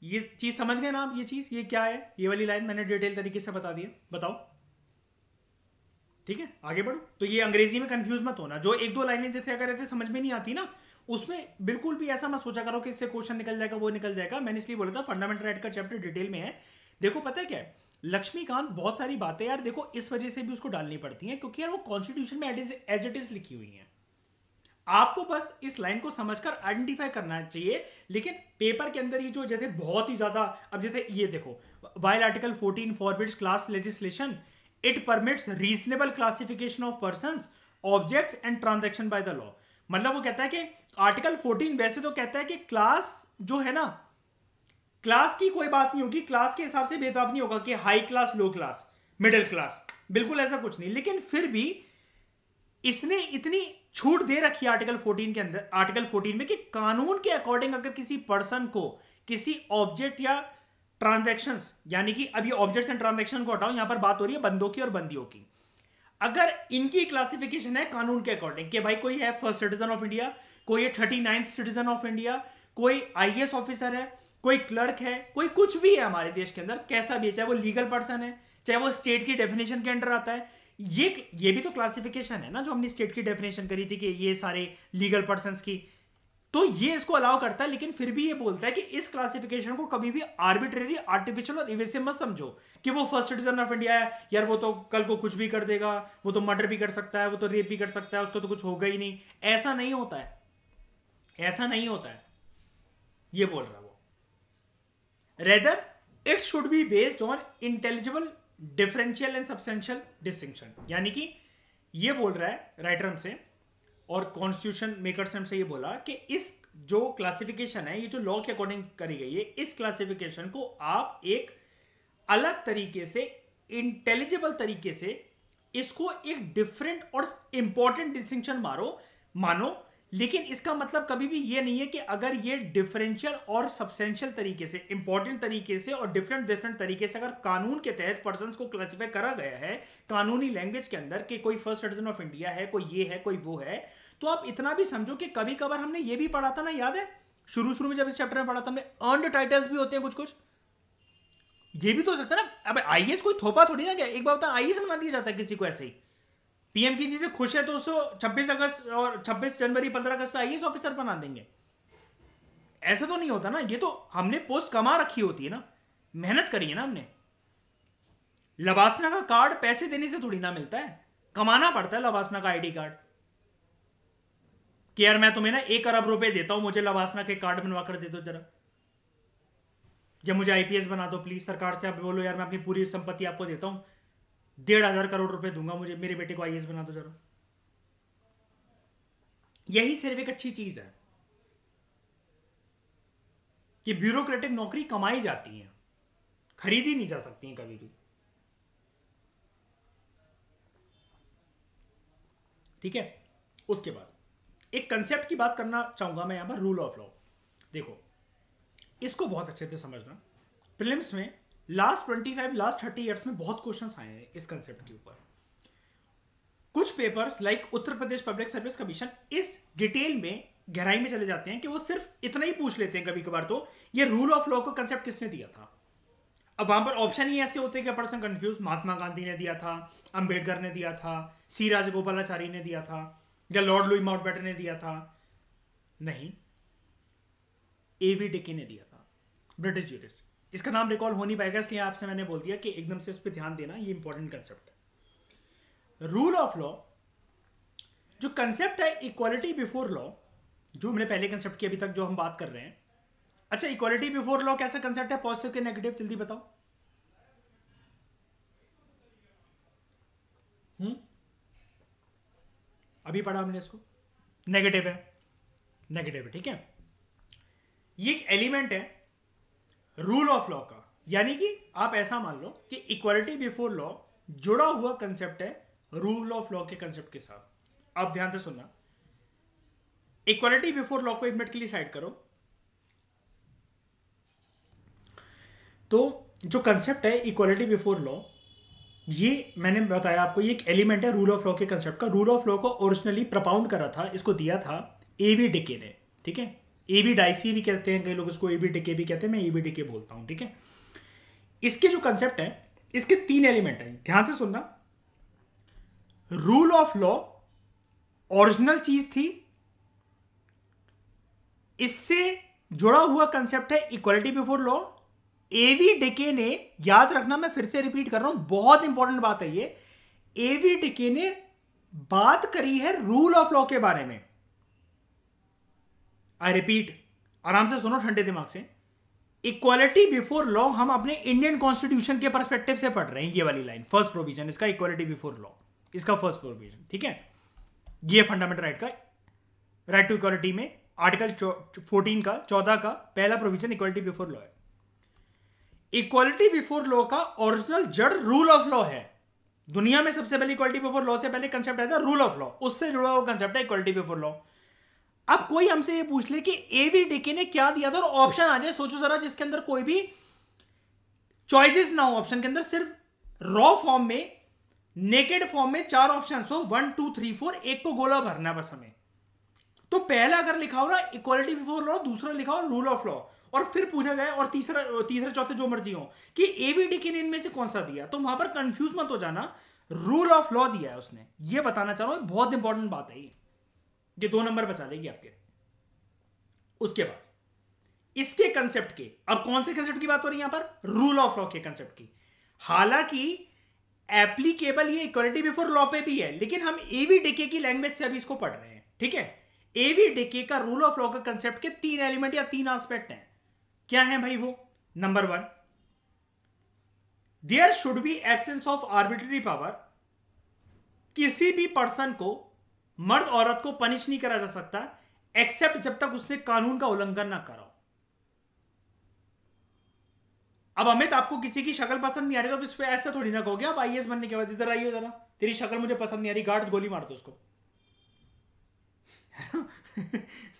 ये चीज समझ गए ना आप? ये चीज ये क्या है, ये वाली लाइन मैंने डिटेल तरीके से बता दी है, बताओ। ठीक है, आगे बढ़ो। तो ये अंग्रेजी में कंफ्यूज मत होना, जो 1-2 लाइनें जैसे अगर ऐसे समझ में नहीं आती ना, उसमें बिल्कुल भी ऐसा मत सोचा करो कि इससे क्वेश्चन निकल जाएगा, वो निकल जाएगा। मैंने इसलिए बोला था फंडामेंटल राइट का चैप्टर डिटेल में है। देखो पता है क्या है, लक्ष्मीकांत बहुत सारी बातें यार देखो इस वजह से भी उसको डालनी पड़ती हैं, क्योंकि यार वो कॉन्स्टिट्यूशन में एज इट इज लिखी हुई है। आपको बस इस लाइन को समझकर आइडेंटिफाई करना चाहिए। लेकिन पेपर के अंदर ये जो जैसे बहुत ही ज्यादा, अब जैसे ये देखो, while article 14 forbids class legislation, it permits reasonable classification of persons, objects and transaction by the law. मतलब वो कहता है कि आर्टिकल 14 वैसे तो कहता है कि क्लास जो है ना, क्लास की कोई बात नहीं होगी, क्लास के हिसाब से भेदभाव नहीं होगा कि हाई क्लास, लो क्लास, मिडिल क्लास, बिल्कुल ऐसा कुछ नहीं। लेकिन फिर भी इसने इतनी छूट दे रखी है आर्टिकल 14 के अंदर, आर्टिकल 14 में, कि कानून के अकॉर्डिंग अगर किसी पर्सन को किसी ऑब्जेक्ट या ट्रांजैक्शंस, यानी कि अभी ऑब्जेक्ट्स एंड ट्रांजैक्शन को हटाओ, यहां पर बात हो रही है बंदों की और बंदियों की, अगर इनकी क्लासिफिकेशन है कानून के अकॉर्डिंग कि भाई कोई है फर्स्ट सिटीजन ऑफ इंडिया, कोई है 39th सिटीजन ऑफ इंडिया, कोई आईएएस ऑफिसर है, कोई क्लर्क है, कोई कुछ भी है हमारे देश के अंदर, कैसा भी, चाहे वो लीगल पर्सन है, चाहे वो स्टेट की डेफिनेशन के अंडर आता है, ये भी तो क्लासिफिकेशन है ना, जो हमने स्टेट की डेफिनेशन करी थी कि ये सारे लीगल पर्संस की, तो ये इसको अलाउ करता है। लेकिन फिर भी ये बोलता है कि इस क्लासिफिकेशन को कभी भी आर्बिट्रेरी, आर्टिफिशियल और इवेसिव मत समझो कि वो फर्स्ट सिटीजन ऑफ इंडिया है यार, वो तो कल को कुछ भी कर देगा, वो तो मर्डर भी कर सकता है, वो तो रेप भी कर सकता है, उसको तो कुछ होगा ही नहीं। ऐसा नहीं होता है, ऐसा नहीं होता है, ये बोल रहा वो। Rather it should be based on intelligible differential and substantial distinction, यानी कि ये बोल रहा है राइटर हमसे और कॉन्स्टिट्यूशन मेकर्स ने हमसे ये बोला कि इस जो क्लासिफिकेशन है, ये जो लॉ के अकॉर्डिंग करी गई है, इस क्लासिफिकेशन को आप एक अलग तरीके से, इंटेलिजिबल तरीके से इसको एक डिफरेंट और इंपॉर्टेंट डिस्टिंक्शन मानो। लेकिन इसका मतलब कभी भी ये नहीं है कि अगर ये डिफरेंशियल और सब्सटेंशियल तरीके से, इंपॉर्टेंट तरीके से और डिफरेंट तरीके से अगर कानून के तहत पर्संस को क्लासिफाई करा गया है कानूनी लैंग्वेज के अंदर कि कोई फर्स्ट सिटीजन ऑफ इंडिया है, कोई ये है, कोई वो है, तो आप इतना भी समझो कि कभी कभार हमने ये भी पढ़ा था ना, याद है शुरू में जब इस चैप्टर में पढ़ा था हमने, अर्न्ड टाइटल्स भी होते हैं कुछ कुछ। ये भी तो हो सकता है ना। अब आईएएस कोई थोपा थोड़ी ना, क्या एक बार बता आईएएस बना दिया जाता है किसी को ऐसे ही। पीएम की चीजें खुश है तो उसको 26 अगस्त और 26 जनवरी 15 अगस्त पे आईएएस ऑफिसर बना देंगे, ऐसा तो नहीं होता ना। ये तो हमने पोस्ट कमा रखी होती है ना, मेहनत करी है ना हमने। लवासना का कार्ड पैसे देने से थोड़ी ना मिलता है, कमाना पड़ता है लवासना का आईडी कार्ड। कि यार मैं तुम्हें ना 1 अरब रुपए देता हूं, मुझे लवासना के कार्ड बनवा कर दे दो जरा, या मुझे आईपीएस बना दो प्लीज। सरकार से आप बोलो यार मैं अपनी पूरी संपत्ति आपको देता हूं, 1,500 करोड़ रुपए दूंगा, मुझे मेरे बेटे को आईएएस बना दो जरा। यही सिर्फ एक अच्छी चीज है कि ब्यूरोक्रेटिक नौकरी कमाई जाती है, खरीदी नहीं जा सकती है कभी भी। ठीक है, उसके बाद एक कंसेप्ट की बात करना चाहूंगा मैं यहां पर, रूल ऑफ लॉ। देखो इसको बहुत अच्छे से समझना। प्रीलिम्स में लास्ट 30 ईयर्स में बहुत क्वेश्चंस आए हैं इस कंसेप्ट के ऊपर। कुछ papers like Uttar Pradesh public service commission इस डिटेल में गहराई में चले जाते हैं कि वो सिर्फ इतना ही पूछ लेते हैं कभी कभार, तो ये रूल ऑफ लॉ को कंसेप्ट किसने दिया था। अब वहां पर ऑप्शन ही ऐसे होते हैं कि पर्सन कंफ्यूज, महात्मा गांधी ने दिया था, अंबेडकर ने दिया था, सी राजगोपालाचारी ने दिया था, या लॉर्ड लुई माउंटबेटन ने दिया था। नहीं, एवी डिके ने दिया था, ब्रिटिश ज्यूरिस्ट। इसका नाम रिकॉल हो नहीं पाएगा इसलिए आपसे मैंने बोल दिया कि एकदम से इस पर ध्यान देना, ये इंपॉर्टेंट कंसेप्ट है। रूल ऑफ लॉ जो कंसेप्ट है इक्वालिटी बिफोर लॉ, जो हमने पहले कंसेप्ट की अभी तक जो हम बात कर रहे हैं। अच्छा, इक्वालिटी बिफोर लॉ कैसा कंसेप्ट है, पॉजिटिव के नेगेटिव, जल्दी बताओ। अभी पढ़ा हमने इसको, नेगेटिव है, नेगेटिव है, ठीक है। ये एक एलिमेंट है रूल ऑफ लॉ का, यानी कि आप ऐसा मान लो कि इक्वालिटी बिफोर लॉ जुड़ा हुआ कंसेप्ट है रूल ऑफ लॉ के कंसेप्ट के साथ। आप ध्यान से सुनना, इक्वालिटी बिफोर लॉ को एक मिनट के लिए साइड करो। तो जो कंसेप्ट है इक्वालिटी बिफोर लॉ, ये मैंने बताया आपको, ये एक एलिमेंट है रूल ऑफ लॉ के कंसेप्ट का। रूल ऑफ लॉ को ओरिजिनली प्रपाउंड करा था, इसको दिया था एवी डिके ने, ठीक है। एवी डाइसी भी कहते हैं कई लोग इसको, एवी डिके भी कहते हैं, मैं एवी डिके बोलता हूं, ठीक है। इसके जो कंसेप्ट है, इसके 3 एलिमेंट हैं, ध्यान से सुनना। रूल ऑफ लॉ ओरिजिनल चीज थी, इससे जुड़ा हुआ कंसेप्ट है इक्वालिटी बिफोर लॉ। एवी डिके ने, याद रखना मैं फिर से रिपीट कर रहा हूं, बहुत इंपॉर्टेंट बात है ये, एवी डिके ने बात करी है रूल ऑफ लॉ के बारे में। आई रिपीट, आराम से सुनो ठंडे दिमाग से। इक्वालिटी बिफोर लॉ हम अपने इंडियन कॉन्स्टिट्यूशन के पर्सपेक्टिव से पढ़ रहे हैं, ये वाली लाइन, फर्स्ट प्रोविजन इसका, इक्वालिटी बिफोर लॉ इसका फर्स्ट प्रोविजन, ठीक है। ये फंडामेंटल राइट का, राइट टू इक्वालिटी में आर्टिकल 14 का 14 का पहला प्रोविजन इक्वालिटी बिफोर लॉ है। इक्वालिटी बिफोर लॉ का ओरिजिनल जड़ रूल ऑफ लॉ है। दुनिया में सबसे पहले इक्वालिटी बिफोर लॉ से पहले कंसेप्ट आया था रूल ऑफ लॉ, उससे जुड़ा हुआ कंसेप्ट है इक्वालिटी बिफोर लॉ। अब कोई हमसे ये पूछ ले कि एवी डिके ने क्या दिया था, और ऑप्शन आ जाए, सोचो जरा, जिसके अंदर कोई भी चॉइसेस ना हो, ऑप्शन के अंदर सिर्फ रॉ फॉर्म में, नेकेड फॉर्म में 4 ऑप्शन हो, 1 2 3 4, एक को गोला भरना बस हमें। तो पहला अगर लिखा हो ना इक्वालिटी बिफोर लॉ, दूसरा लिखा हो रूल ऑफ लॉ, और फिर पूछा जाए, और तीसरा चौथे जो मर्जी हो कि एवी डिके ने इनमें से कौन सा दिया, तो वहां पर कंफ्यूज मत हो जाना, रूल ऑफ लॉ दिया है उसने। ये बताना चाह रहा हूं, बहुत इंपॉर्टेंट बात है ये 2 नंबर बचा लेगी आपके। उसके बाद इसके कंसेप्ट के, अब कौन से कंसेप्ट की बात हो रही है यहां पर, रूल ऑफ लॉ के कंसेप्ट की। हालांकि एप्लीकेबल ये इक्वालिटी बिफोर लॉ पे भी है, लेकिन हम एवी डिके की लैंग्वेज से अभी इसको पढ़ रहे हैं, ठीक है। एवी डिके का रूल ऑफ लॉ का कंसेप्ट के 3 एलिमेंट या 3 एस्पेक्ट हैं। क्या है भाई वो? Number 1, there should be absence of arbitrary power. किसी भी पर्सन को मर्द औरत को पनिश नहीं करा जा सकता एक्सेप्ट जब तक उसने कानून का उल्लंघन ना करा हो। अब अमित आपको किसी की शक्ल पसंद नहीं आ रही तो अब इस पे ऐसा थोड़ी ना कहोगे आप आईएएस बनने के बाद, इधर आइए जरा, तेरी शक्ल मुझे पसंद नहीं आ रही, गार्ड्स गोली मार दो उसको।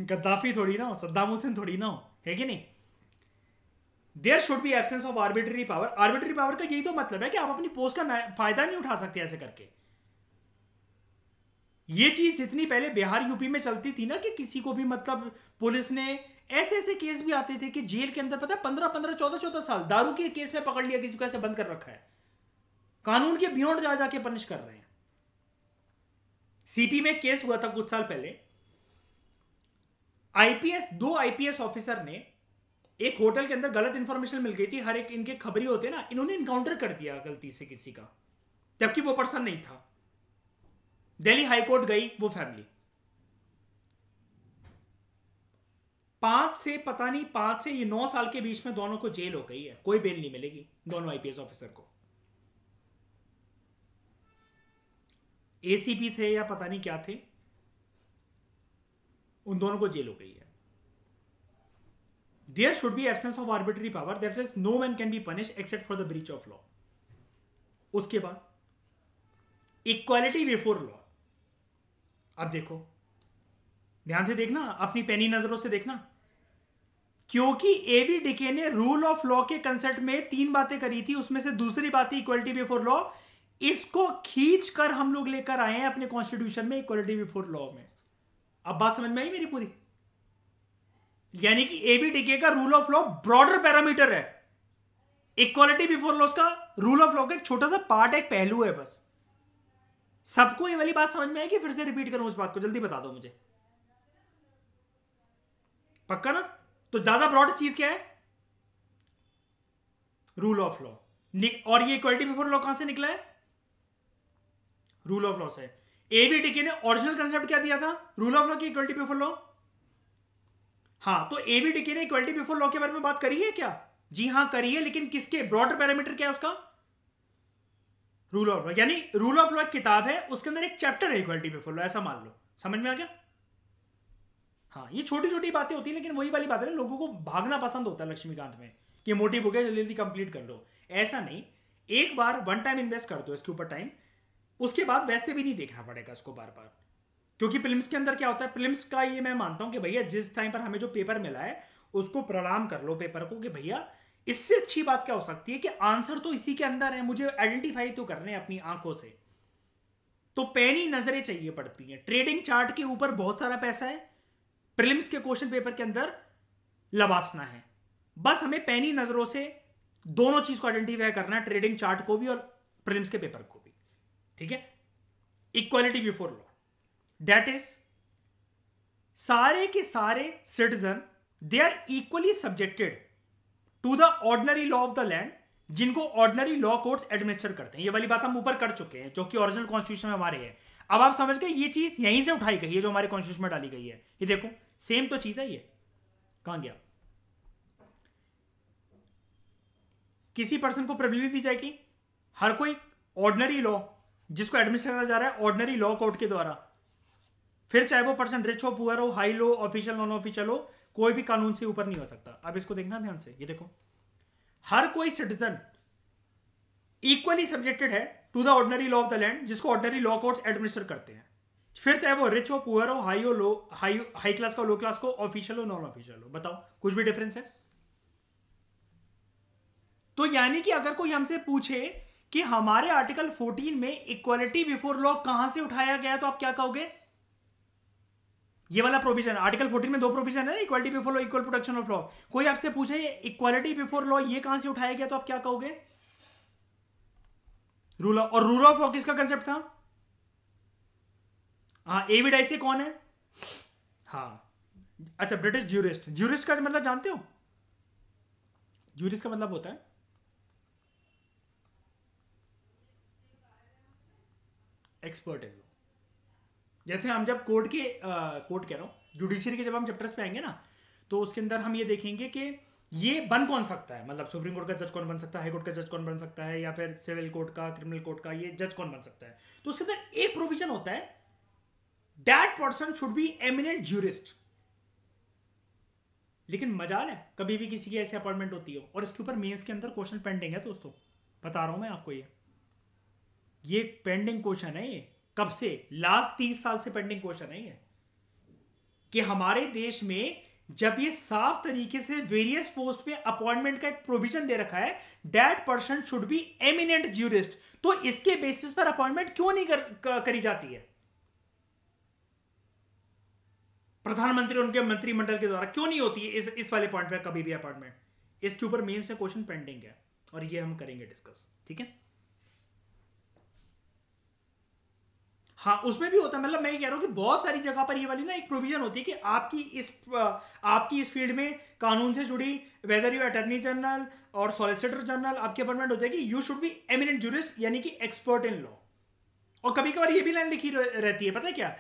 गद्दाफी थोड़ी ना हो, सद्दाम हुसैन थोड़ी ना हो, है कि नहीं? There should be absence of arbitrary power. Arbitrary power का यही तो मतलब है कि आप अपनी पोस्ट का फायदा नहीं उठा सकते ऐसे करके। ये चीज जितनी पहले बिहार यूपी में चलती थी ना कि किसी को भी मतलब पुलिस ने ऐसे ऐसे केस भी आते थे कि जेल के अंदर पता है 15-15 14-14 साल दारू के केस में पकड़ लिया किसी को, ऐसे बंद कर रखा है, कानून के बियॉन्ड जा जाके पनिश कर रहे हैं। सीपी में केस हुआ था कुछ साल पहले, दो आईपीएस ऑफिसर ने एक होटल के अंदर गलत इंफॉर्मेशन मिल गई थी, हर एक इनके खबरी होते ना, इन्होंने इनकाउंटर कर दिया गलती से किसी का, जबकि वो पर्सन नहीं था। दिल्ली हाईकोर्ट गई वो फैमिली, 5 से ये 9 साल के बीच में दोनों को जेल हो गई है, कोई बेल नहीं मिलेगी दोनों आईपीएस ऑफिसर को। एसीपी थे या पता नहीं क्या थे, उन दोनों को जेल हो गई है। There should be absence of arbitrary power, that is no man can be punish except for the breach of law. उसके बाद इक्वालिटी बिफोर लॉ। अब देखो, ध्यान से देखना, अपनी पैनी नजरों से देखना, क्योंकि एवी डिके ने रूल ऑफ लॉ के कंसेप्ट में 3 बातें करी थी, उसमें से दूसरी बात थी इक्वालिटी बिफोर लॉ। इसको खींच कर हम लोग लेकर आए हैं अपने कॉन्स्टिट्यूशन में इक्वालिटी बिफोर लॉ में। अब बात समझ में आई मेरी पूरी? यानी कि एवी डिके का rule of law broader parameter है, इक्वालिटी बिफोर लॉ का रूल ऑफ लॉ का एक छोटा सा पार्ट, एक पहलू है बस। सबको ये वाली बात समझ में आई कि फिर से रिपीट करूं उस बात को? जल्दी बता दो मुझे, पक्का ना? तो ज्यादा ब्रॉड चीज क्या है? Rule of law. और ये इक्वालिटी बिफोर लॉ कहां से निकला है? रूल ऑफ लॉ से। एवी डिके ने ओरिजिनल कंसेप्ट क्या दिया था रूल ऑफ लॉ की, इक्वालिटी बिफोर लॉ। हाँ, तो एवी डिके ने इक्वालिटी बिफोर लॉ के बारे में बात करी है क्या? जी हाँ करी है, लेकिन किसके? ब्रॉडर पैरामीटर क्या है उसका? Rule of law. यानी रूल ऑफ लॉ एक किताब है, उसके अंदर एक चैप्टर है इक्वालिटी बिफोर लॉ, ऐसा मान लो। समझ में आ गया? हाँ, ये छोटी छोटी बातें होती है, लेकिन वही वाली बात है ना, लोगों को भागना पसंद होता है लक्ष्मीकांत में कि मोटी बुक है जल्दी जल्दी कंप्लीट कर लो। ऐसा नहीं, एक बार वन टाइम इन्वेस्ट कर दो इसके ऊपर टाइम, उसके बाद वैसे भी नहीं देखना पड़ेगा इसको बार बार। क्योंकि प्रीलिम्स के अंदर क्या होता है, प्रीलिम्स का ये मैं मानता हूं कि भैया जिस टाइम पर हमें जो पेपर मिला है उसको प्रणाम कर लो पेपर को, कि भैया इससे अच्छी बात क्या हो सकती है कि आंसर तो इसी के अंदर है, मुझे आइडेंटिफाई तो करने हैं अपनी आंखों से। तो पैनी नजरें चाहिए पड़ती हैं। ट्रेडिंग चार्ट के ऊपर बहुत सारा पैसा है, प्रीलिम्स के क्वेश्चन पेपर के अंदर लबासना है। बस हमें पैनी नजरों से दोनों चीज को आइडेंटिफाई करना है, ट्रेडिंग चार्ट को भी और प्रीलिम्स के पेपर को भी। ठीक है? Equality before law, that is सारे के सारे citizen they are equally subjected to the ordinary law of the land, जिनको ऑर्डिनरी लॉ कोर्ट्स एडमिनिस्टर करते हैं। ये वाली बात हम ऊपर कर चुके हैं, जो कि ओरिजिनल कॉन्स्टिट्यूशन में हमारे है। अब आप समझ गए, ये चीज यहीं से उठाई गई है जो हमारे कॉन्स्टिट्यूशन में डाली गई है। ये देखो सेम तो चीज है, ये कहां गया? किसी पर्सन को प्रिविलेज दी जाएगी, हर कोई ऑर्डिनरी लॉ जिसको एडमिनिस्टर करा जा रहा है ऑर्डिनरी लॉ कोर्ट के द्वारा, फिर चाहे वो पर्सन रिच हो, पुअर हो, high low, official non official हो, कोई भी कानून से ऊपर नहीं हो सकता। अब इसको देखना ध्यान से, ये देखो, हर कोई सिटीजन इक्वली सब्जेक्टेड है to the ordinary law of the land, जिसको ऑर्डिनरी लॉ कोर्ट्स एडमिनिस्टर करते हैं। फिर चाहे वो रिच हो, पुअर हो, हाई हो, लो, हाई क्लास का, लो क्लास को, ऑफिशियल हो, नॉन ऑफिशियल हो। बताओ कुछ भी डिफरेंस है? तो यानी कि अगर कोई हमसे पूछे कि हमारे आर्टिकल 14 में इक्वालिटी बिफोर लॉ कहां से उठाया गया, तो आप क्या कहोगे? ये वाला प्रोविजन, आर्टिकल 14 में 2 प्रोविजन है, equality before law, equal protection of law. कोई आपसे पूछे इक्वालिटी बिफोर लॉ ये कहां से उठाया गया, तो आप क्या कहोगे? Rule of. और रूल ऑफ लॉ किसका कंसेप्ट था? हाँ, एवी डाइसे कौन है? हाँ, अच्छा, ब्रिटिश ज्यूरिस्ट। ज्यूरिस्ट का मतलब जानते हो? ज्यूरिस्ट का मतलब होता है एक्सपर्ट है। जैसे हम जब कोर्ट कह रहा हूं, जुडिशरी के जब हम चैप्टर्स पे आएंगे ना, तो उसके अंदर हम ये देखेंगे कि ये बन कौन सकता है, मतलब सुप्रीम कोर्ट का जज कौन बन सकता है, हाई कोर्ट का जज कौन बन सकता है, या फिर सिविल कोर्ट का, क्रिमिनल कोर्ट का ये जज कौन बन सकता है। तो उसके अंदर एक प्रोविजन होता है that person should be eminent jurist. लेकिन मजाल है कभी भी किसी की ऐसी अपॉइंटमेंट होती हो, और इसके ऊपर मेंस के अंदर क्वेश्चन पेंडिंग है दोस्तों, बता रहा हूं मैं आपको। ये पेंडिंग क्वेश्चन है, ये कब से, लास्ट 30 साल से पेंडिंग क्वेश्चन है ये, कि हमारे देश में जब ये साफ तरीके से वेरियस पोस्ट पे अपॉइंटमेंट का एक प्रोविजन दे रखा है, that person should be eminent jurist, तो इसके बेसिस पर अपॉइंटमेंट क्यों नहीं करी जाती है? प्रधानमंत्री और उनके मंत्रिमंडल के द्वारा क्यों नहीं होती है इस वाले पॉइंट पे कभी भी अपॉइंटमेंट? इसके ऊपर मेंस में क्वेश्चन पेंडिंग है, और ये हम करेंगे डिस्कस, ठीक है? हाँ, उसमें भी होता है, मतलब मैं ये कह रहा हूं कि बहुत सारी जगह पर ये वाली ना एक प्रोविजन होती है कि आपकी इस फील्ड में कानून से जुड़ी, वेदर यू अटर्नी जनरल और सॉलिसिटर जनरल, आपकी अपॉइंटमेंट हो जाएगी, you should be eminent jurist, यानी कि एक्सपर्ट इन लॉ। और कभी कभार ये भी लाइन लिखी रहती है, पता है क्या?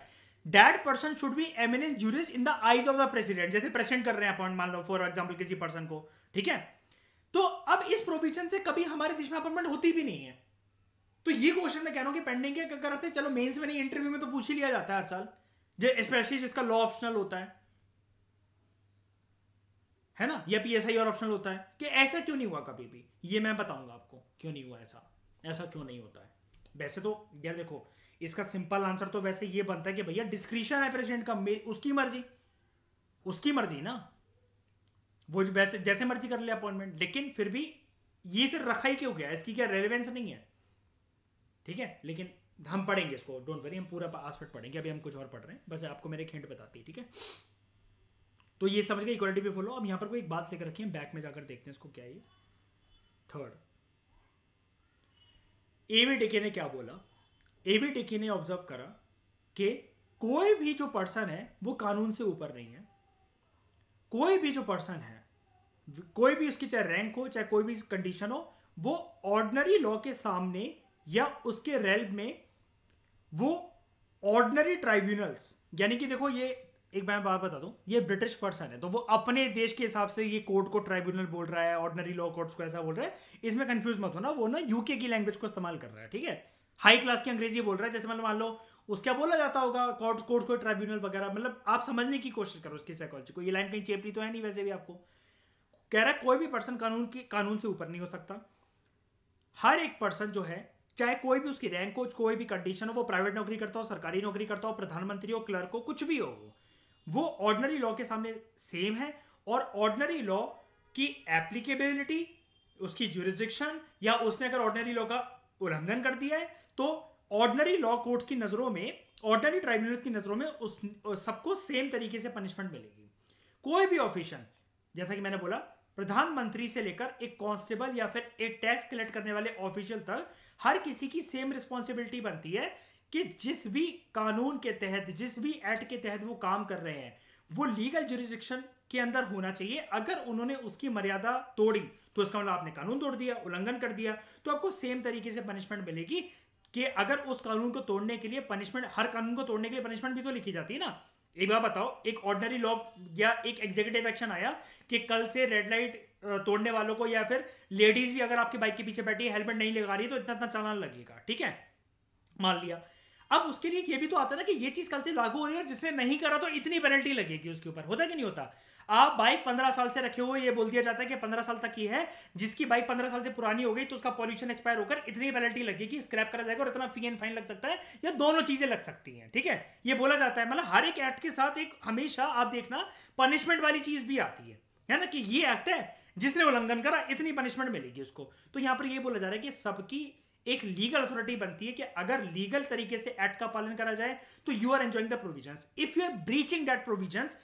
That person should be eminent jurist in the eyes of the president. जैसे प्रेसिडेंट कर रहे हैं अपॉइंट, मान लो फॉर एग्जाम्पल किसी पर्सन को, ठीक है? तो अब इस प्रोविजन से कभी हमारे देश में अपॉइंटमेंट होती भी नहीं है। तो ये क्वेश्चन मैं कह रहा हूं कि पेंडिंग है, क्या करते हैं, चलो मेंस में नहीं, इंटरव्यू में तो पूछ ही लिया जाता है हर साल, स्पेशली जिसका लॉ ऑप्शनल होता है ना, या पीएसआई और ऑप्शनल होता है, कि ऐसा क्यों नहीं हुआ कभी भी। ये मैं बताऊंगा आपको क्यों नहीं हुआ ऐसा, ऐसा क्यों नहीं होता है। वैसे तो यार देखो, इसका सिंपल आंसर तो वैसे ये बनता है कि भैया डिस्क्रिशन है प्रेसिडेंट का, उसकी मर्जी, उसकी मर्जी ना, वो वैसे जैसे मर्जी कर ले अपॉइंटमेंट। लेकिन फिर भी ये फिर रखा ही क्यों गया, इसकी क्या रेलेवेंस नहीं है, ठीक है? लेकिन हम पढ़ेंगे इसको, डोंट वरी, हम पूरा आस्पेक्ट पढ़ेंगे, अभी हम कुछ और पढ़ रहे हैं, बस आपको मेरे हिंट बताती है, ठीक है? तो ये समझ गए इक्वालिटी पे फॉलो। अब यहां पर कोई एक बात लेकर रखी है, बैक में जाकर देखते हैं इसको क्या है ये। थर्ड, एवी डिके ने क्या बोला? एवी डिके ने ऑब्जर्व करा कि कोई भी जो पर्सन है वो कानून से ऊपर नहीं है। कोई भी जो पर्सन है, कोई भी उसकी चाहे रैंक हो, चाहे कोई भी कंडीशन हो, वो ऑर्डिनरी लॉ के सामने या उसके रेल्म में वो ऑर्डिनरी ट्राइब्यूनल्स, यानी कि देखो ये एक मैं बात बता दूं, ये ब्रिटिश पर्सन है तो वो अपने देश के हिसाब से ये कोर्ट को ट्राइब्यूनल बोल रहा है, ऑर्डिनरी लॉ कोर्ट्स को ऐसा बोल रहा है, इसमें कंफ्यूज मत होना, वो ना यूके की लैंग्वेज को इस्तेमाल कर रहा है, ठीक है? हाई क्लास की अंग्रेजी बोल रहा है, जैसे मतलब मान लो उसका बोला जाता होगा कोर्ट को ट्राइब्यूनल वगैरह, मतलब आप समझने की कोशिश करो उसकी साइकोलॉजी को। ये लाइन कहीं चेपरी तो है नहीं, वैसे भी आपको कह रहा है कोई भी पर्सन कानून से ऊपर नहीं हो सकता। हर एक पर्सन जो है, चाहे कोई भी उसकी रैंक हो, कोई भी कंडीशन हो, वो प्राइवेट नौकरी करता हो, सरकारी नौकरी करता हो, प्रधानमंत्री हो, क्लर्क हो, कुछ भी हो, वो ऑर्डिनरी लॉ के सामने सेम है। और ऑर्डिनरी लॉ की एप्लीकेबिलिटी, उसकी ज्यूरिसडिक्शन, या उसने अगर ऑर्डिनरी लॉ का उल्लंघन कर दिया है तो ऑर्डिनरी लॉ कोर्ट्स की नजरों में, ऑर्डिनरी ट्राइब्यूनल्स की नजरों में उस सबको सेम तरीके से पनिशमेंट मिलेगी। कोई भी ऑफिशियल, जैसा कि मैंने बोला, प्रधानमंत्री से लेकर एक कांस्टेबल या फिर एक टैक्स कलेक्ट करने वाले ऑफिशियल तक, हर किसी की सेम रिस्पॉन्सिबिलिटी बनती है कि जिस भी कानून के तहत, जिस भी एक्ट के तहत वो काम कर रहे हैं, वो लीगल जुरिस्डिक्शन के अंदर होना चाहिए। अगर उन्होंने उसकी मर्यादा तोड़ी तो इसका मतलब आपने कानून तोड़ दिया, उल्लंघन कर दिया, तो आपको सेम तरीके से पनिशमेंट मिलेगी। कि अगर उस कानून को तोड़ने के लिए पनिशमेंट, हर कानून को तोड़ने के लिए पनिशमेंट भी तो लिखी जाती है ना। एक बार बताओ, एक ऑर्डिनरी लॉ या एक एग्जीक्यूटिव एक्शन आया कि कल से रेड लाइट तोड़ने वालों को, या फिर लेडीज भी अगर आपकी बाइक के पीछे बैठी है, हेलमेट नहीं लगा रही है, तो इतना इतना चालान लगेगा, ठीक है? मान लिया। अब उसके लिए ये भी तो आता है ना कि ये चीज कल से लागू हो रही है, जिसने नहीं करा तो इतनी पेनल्टी लगेगी उसके ऊपर, होता है कि नहीं होता? आप बाइक 15 साल से रखे हुए, ये बोल दिया जाता है कि 15 साल तक की है, जिसकी बाइक 15 साल से पुरानी हो गई तो उसका पॉल्यूशन एक्सपायर होकर इतनी पेनल्टी लगेगी, स्क्रैप करा जाएगा, और इतना फी एंड फाइन लग सकता है, या दोनों चीजें लग सकती हैं, ठीक है? ये बोला जाता है, मतलब हर एक एक्ट के साथ एक हमेशा आप देखना पनिशमेंट वाली चीज भी आती है ना, कि ये एक्ट है, जिसने उल्लंघन करा इतनी पनिशमेंट मिलेगी उसको। तो यहां पर ये बोला जा रहा है कि सबकी एक लीगल अथॉरिटी बनती है कि अगर लीगल तरीके से एक्ट का पालन करा जाए तो you are enjoying the provisions. If you are breaching that provisions,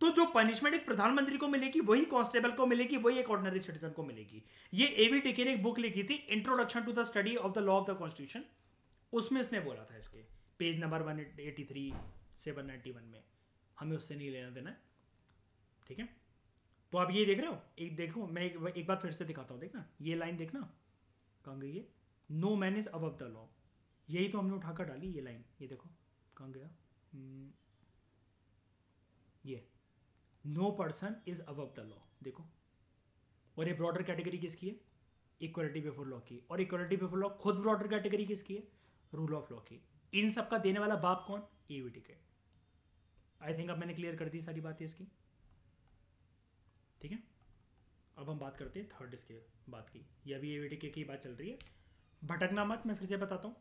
तो जो पनिशमेंट एक प्रधानमंत्री को मिलेगी वही कांस्टेबल को मिलेगी, वही एक ऑर्डिनरी सिटीजन को मिलेगी। ये एवी डिके ने एक बुक लिखी थी, introduction to the study of the law of the constitution, उसमें इसने बोला था, इसके पेज नंबर 183 से 191 में। हमें उससे नहीं लेना देना, ठीक है? तो आप ये देख रहे हो, एक देखो, मैं एक बार फिर से दिखाता हूं, देखना ये लाइन, देखना कहाँ गई है, no man is above the law, यही तो हमने उठाकर डाली ये लाइन, ये देखो कहाँ गया, ये no person is above the law, देखो। और ये ब्रॉडर कैटेगरी किसकी है? इक्वलिटी बिफोर लॉ की। और इक्वलिटी बिफोर लॉ खुद ब्रॉडर कैटेगरी किसकी है? रूल ऑफ लॉ की। इन सब का देने वाला बाप कौन? एवी डिके। आई थिंक अब मैंने क्लियर कर दी सारी बातें इसकी, ठीक है। अब हम बात करते हैं थर्ड इसके बात की, ये अभी एवीडीके की बात चल रही है, भटकना मत। मैं फिर से बताता हूँ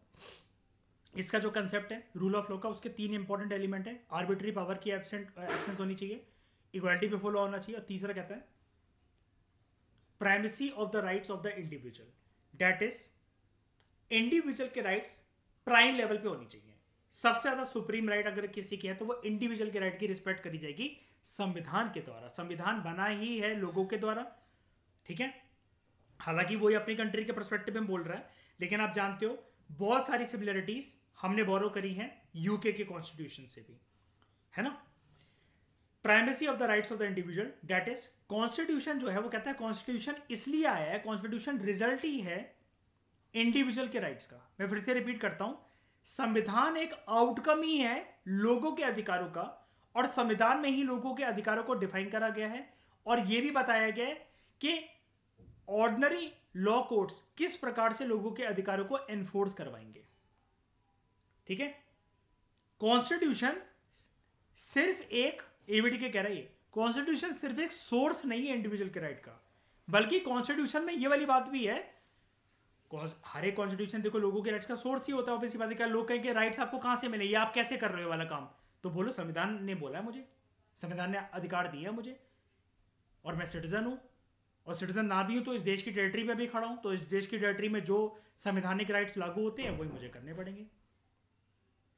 इसका जो कंसेप्ट है रूल ऑफ लॉ का, उसके 3 इंपॉर्टेंट एलिमेंट है। आर्बिट्री पावर की एब्सेंस होनी चाहिए, इक्वालिटी बिफोर लॉ होना चाहिए, और तीसरा कहता है primacy of the rights of the individual, that is individual के राइट्स प्राइम लेवल पे होनी चाहिए। सबसे ज्यादा सुप्रीम राइट अगर किसी की है तो वो इंडिविजुअल के राइट की रिस्पेक्ट करी जाएगी संविधान के द्वारा। संविधान बना ही है लोगों के द्वारा, ठीक है। हालांकि वो अपनी कंट्री के पर्सपेक्टिव में बोल रहा है, लेकिन आप जानते हो बहुत सारी सिमिलरिटीज हमने बोरो करी हैं यूके के कॉन्स्टिट्यूशन से भी, है ना। Primacy of the rights of the individual, that is constitution जो है वो कहता है कॉन्स्टिट्यूशन इसलिए आया है, कॉन्स्टिट्यूशन रिजल्ट ही है इंडिविजुअल के राइट्स का। मैं फिर से रिपीट करता हूं, संविधान एक आउटकम ही है लोगों के अधिकारों का, और संविधान में ही लोगों के अधिकारों को डिफाइन करा गया है, और यह भी बताया गया है कि ऑर्डिनरी लॉ कोर्ट्स किस प्रकार से लोगों के अधिकारों को एनफोर्स करवाएंगे, ठीक है। कॉन्स्टिट्यूशन सिर्फ एक एवीडीके कह रही है, कॉन्स्टिट्यूशन सिर्फ एक सोर्स नहीं है इंडिविजुअल के राइट का, बल्कि कॉन्स्टिट्यूशन में यह वाली बात भी है। हर एक कॉन्स्टिट्यूशन देखो लोगों के राइट्स का सोर्स ही होता है, ऑब्वियसली बात है। क्या लोग कहें कि राइट्स आपको कहां से मिले, ये आप कैसे कर रहे हो वाला काम, तो बोलो संविधान ने बोला है मुझे, संविधान ने अधिकार दिया है मुझे, और मैं सिटीजन हूं, और सिटीजन ना भी हूं तो इस देश की टेरिटरी में भी खड़ा हूं, तो इस देश की टेरिटरी में जो संवैधानिक राइट्स लागू होते हैं वही मुझे करने पड़ेंगे।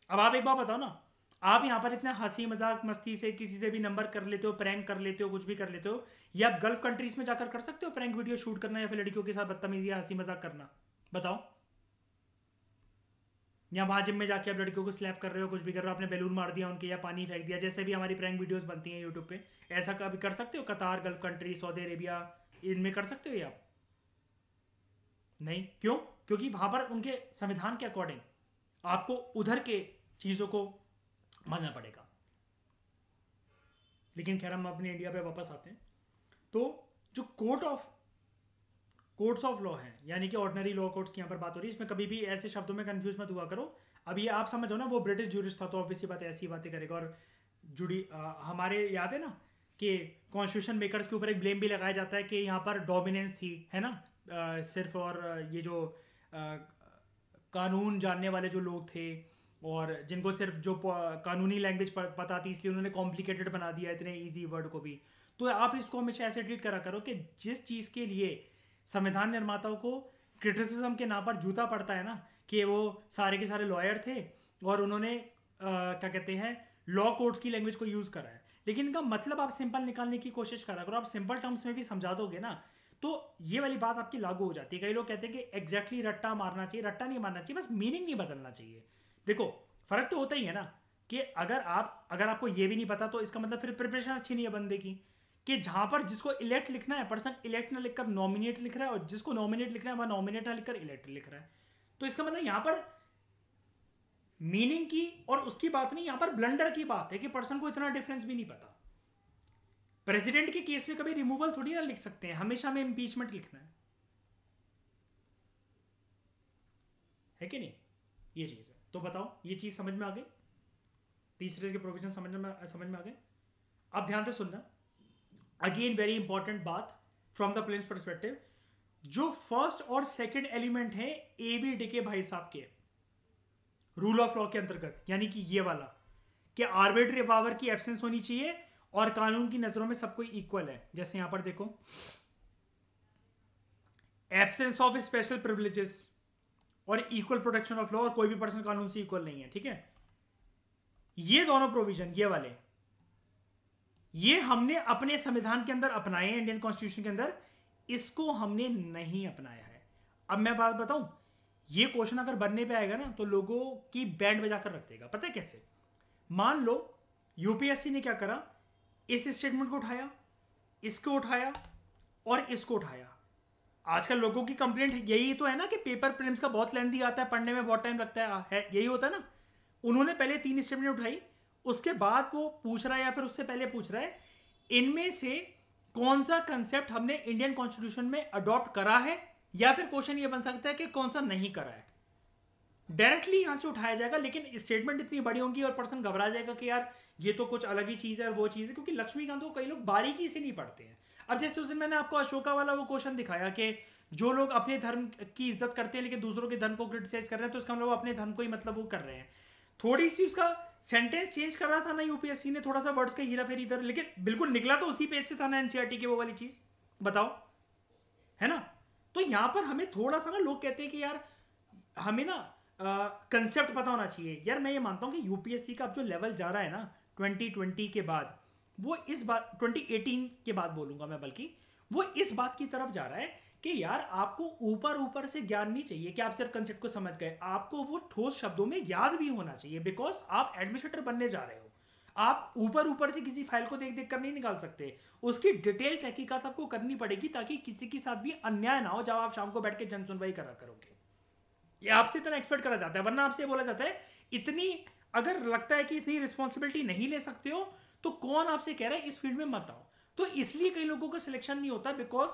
अब आप एक बात बताओ ना, आप यहां पर इतना हंसी मजाक मस्ती से किसी से भी नंबर कर लेते हो, प्रैंक कर लेते हो, कुछ भी कर लेते हो, या आप गल्फ कंट्रीज में जाकर कर सकते हो प्रैंक वीडियो शूट करना, या फिर लड़कियों के साथ बदतमीजी या हंसी मजाक करना, बताओ। या वहां जिम में जाके आप लड़कियों को स्लैप कर रहे हो, कुछ भी कर रहे हो, आपने बैलून मार दिया उनके या पानी फेंक दिया, जैसे भी हमारी प्रैंक वीडियोस बनती हैं यूट्यूब पे, ऐसा कभी कर सकते हो? कतार, गल्फ कंट्री, सऊदी अरेबिया, इनमें कर सकते हो ये आप? नहीं। क्यों? क्योंकि वहां पर उनके संविधान के अकॉर्डिंग आपको उधर के चीजों को मानना पड़ेगा। लेकिन खैर हम अपने इंडिया पे वापस आते हैं, तो जो कोर्ट्स ऑफ लॉ हैं, यानी कि ऑर्डिनरी लॉ कोर्ट्स की यहाँ पर बात हो रही है, इसमें कभी भी ऐसे शब्दों में कंफ्यूज मत हुआ करो। अब ये आप समझो ना, वो ब्रिटिश जूरिस्ट था तो ऑब्वियसली बात ऐसी बातें करेगा, और हमारे याद है ना कि कॉन्स्टिट्यूशन मेकर्स के ऊपर एक ब्लेम भी लगाया जाता है कि यहाँ पर डोमिनेंस थी, है ना, सिर्फ, और ये जो कानून जानने वाले जो लोग थे और जिनको सिर्फ जो कानूनी लैंग्वेज पता थी, इसलिए उन्होंने कॉम्प्लिकेटेड बना दिया इतने इजी वर्ड को भी। तो आप इसको हमेशा ऐसे ट्रीट करा करो कि जिस चीज़ के लिए संविधान निर्माताओं को क्रिटिसिज्म के नाम पर जूता पड़ता है ना, कि वो सारे के सारे लॉयर थे और उन्होंने क्या कहते हैं लॉ कोर्ट्स की लैंग्वेज को यूज़ करा है, लेकिन इनका मतलब आप सिंपल निकालने की कोशिश करा करो। आप सिंपल टर्म्स में भी समझा दोगे ना तो ये वाली बात आपकी लागू हो जाती है। कई लोग कहते हैं कि एग्जैक्टली रट्टा मारना चाहिए, रट्टा नहीं मारना चाहिए, बस मीनिंग नहीं बदलना चाहिए। देखो फर्क तो होता ही है ना, कि अगर आपको ये भी नहीं पता तो इसका मतलब फिर प्रिपरेशन अच्छी नहीं है बंदे की, कि जहां पर जिसको इलेक्ट लिखना है पर्सन इलेक्ट ना लिखकर नॉमिनेट लिख रहा है, और जिसको नॉमिनेट लिखना है वह नॉमिनेट ना लिखकर इलेक्ट लिख रहा है। तो इसका मतलब यहां पर मीनिंग की और उसकी बात नहीं, यहां पर ब्लंडर की बात है कि पर्सन को इतना डिफरेंस भी नहीं पता। प्रेसिडेंट के केस में कभी रिमूवल थोड़ी ना लिख सकते हैं, हमेशा हमें इंपीचमेंट लिखना है कि नहीं? ये चीज है। तो बताओ ये चीज समझ में आ गई? तीसरे के प्रोविजन समझ में आ गए? अब ध्यान से सुनना, अगेन वेरी इंपॉर्टेंट बात फ्रॉम द प्लेन्स परस्पेक्टिव। जो फर्स्ट और सेकंड एलिमेंट है एबीडी के भाई साहब के रूल ऑफ लॉ के अंतर्गत, यानी कि ये वाला कि आर्बिट्री पावर की एब्सेंस होनी चाहिए और कानून की नजरों में सब कोई इक्वल है। जैसे यहां पर देखो, एब्सेंस ऑफ स्पेशल प्रिविलेजेस और इक्वल प्रोटेक्शन ऑफ लॉ, और कोई भी पर्सन कानून से इक्वल नहीं है, ठीक है। ये दोनों प्रोविजन, ये वाले, ये हमने अपने संविधान के अंदर अपनाए हैं, इंडियन कॉन्स्टिट्यूशन के अंदर, इसको हमने नहीं अपनाया है। अब मैं बात बताऊं, ये क्वेश्चन अगर बनने पे आएगा ना तो लोगों की बैंड बजा कर रख देगा। पता है कैसे? मान लो यूपीएससी ने क्या करा, इस स्टेटमेंट को उठाया, इसको उठाया और इसको उठाया। आजकल लोगों की कंप्लेंट यही तो है ना कि पेपर प्रीलिम्स का बहुत लेंथी आता है, पढ़ने में बहुत टाइम लगता है, यही होता है ना। उन्होंने पहले 3 स्टेटमेंट उठाई, उसके बाद वो पूछ रहा है या फिर उससे पहले पूछ रहा है इनमें से कौन सा कंसेप्ट हमने इंडियन कॉन्स्टिट्यूशन में अडॉप्ट करा है, या फिर क्वेश्चन ये बन सकता है कि कौन सा नहीं करा है। डायरेक्टली यहां से उठाया जाएगा, लेकिन स्टेटमेंट इतनी बड़ी होंगी और पर्सन घबरा जाएगा कि यार ये तो कुछ अलग ही चीज है और वो चीज है, क्योंकि लक्ष्मीकांत को कई लोग बारीकी से नहीं पढ़ते हैं। अब जैसे उस दिन मैंने आपको अशोका वाला वो क्वेश्चन दिखाया कि जो लोग अपने धर्म की इज्जत करते हैं लेकिन दूसरों के धर्म को क्रिटिसाइज कर रहे हैं, तो इसका मतलब वो अपने धर्म को ही मतलब वो कर रहे हैं। थोड़ी सी उसका सेंटेंस चेंज कर रहा था ना यूपीएससी ने, थोड़ा सा वर्ड्स का हीरा फेरी इधर, लेकिन बिल्कुल निकला तो उसी पेज से था ना एनसीईआरटी की वो वाली चीज। बताओ, है ना? तो यहां पर हमें थोड़ा सा ना, लोग कहते हैं कि यार हमें ना कंसेप्ट पता होना चाहिए। यार मैं ये मानता हूं कि यूपीएससी का अब जो लेवल जा रहा है ना 2020 के बाद, वो इस बात 2018 के बाद बोलूंगा मैं, बल्कि वो इस बात की तरफ जा रहा है कि यार आपको ऊपर ऊपर से ज्ञान नहीं चाहिए कि आप सिर्फ कंसेप्ट को समझ गए, आपको वो ठोस शब्दों में याद भी होना चाहिए, बिकॉज आप एडमिनिस्ट्रेटर बनने जा रहे हो। आप ऊपर ऊपर से किसी फाइल को देख देख कर नहीं निकाल सकते, उसकी डिटेल तहकीकात आपको करनी पड़ेगी ताकि किसी के साथ भी अन्याय ना हो जब आप शाम को बैठ के जन सुनवाई करा करोगे। ये आपसे इतना एक्सपेक्ट करा जाता है, वरना आपसे बोला जाता है इतनी, अगर लगता है कि इतनी रिस्पॉन्सिबिलिटी नहीं ले सकते हो तो कौन आपसे कह रहा है इस फील्ड में मत आओ। तो इसलिए कई लोगों का सिलेक्शन नहीं होता, बिकॉज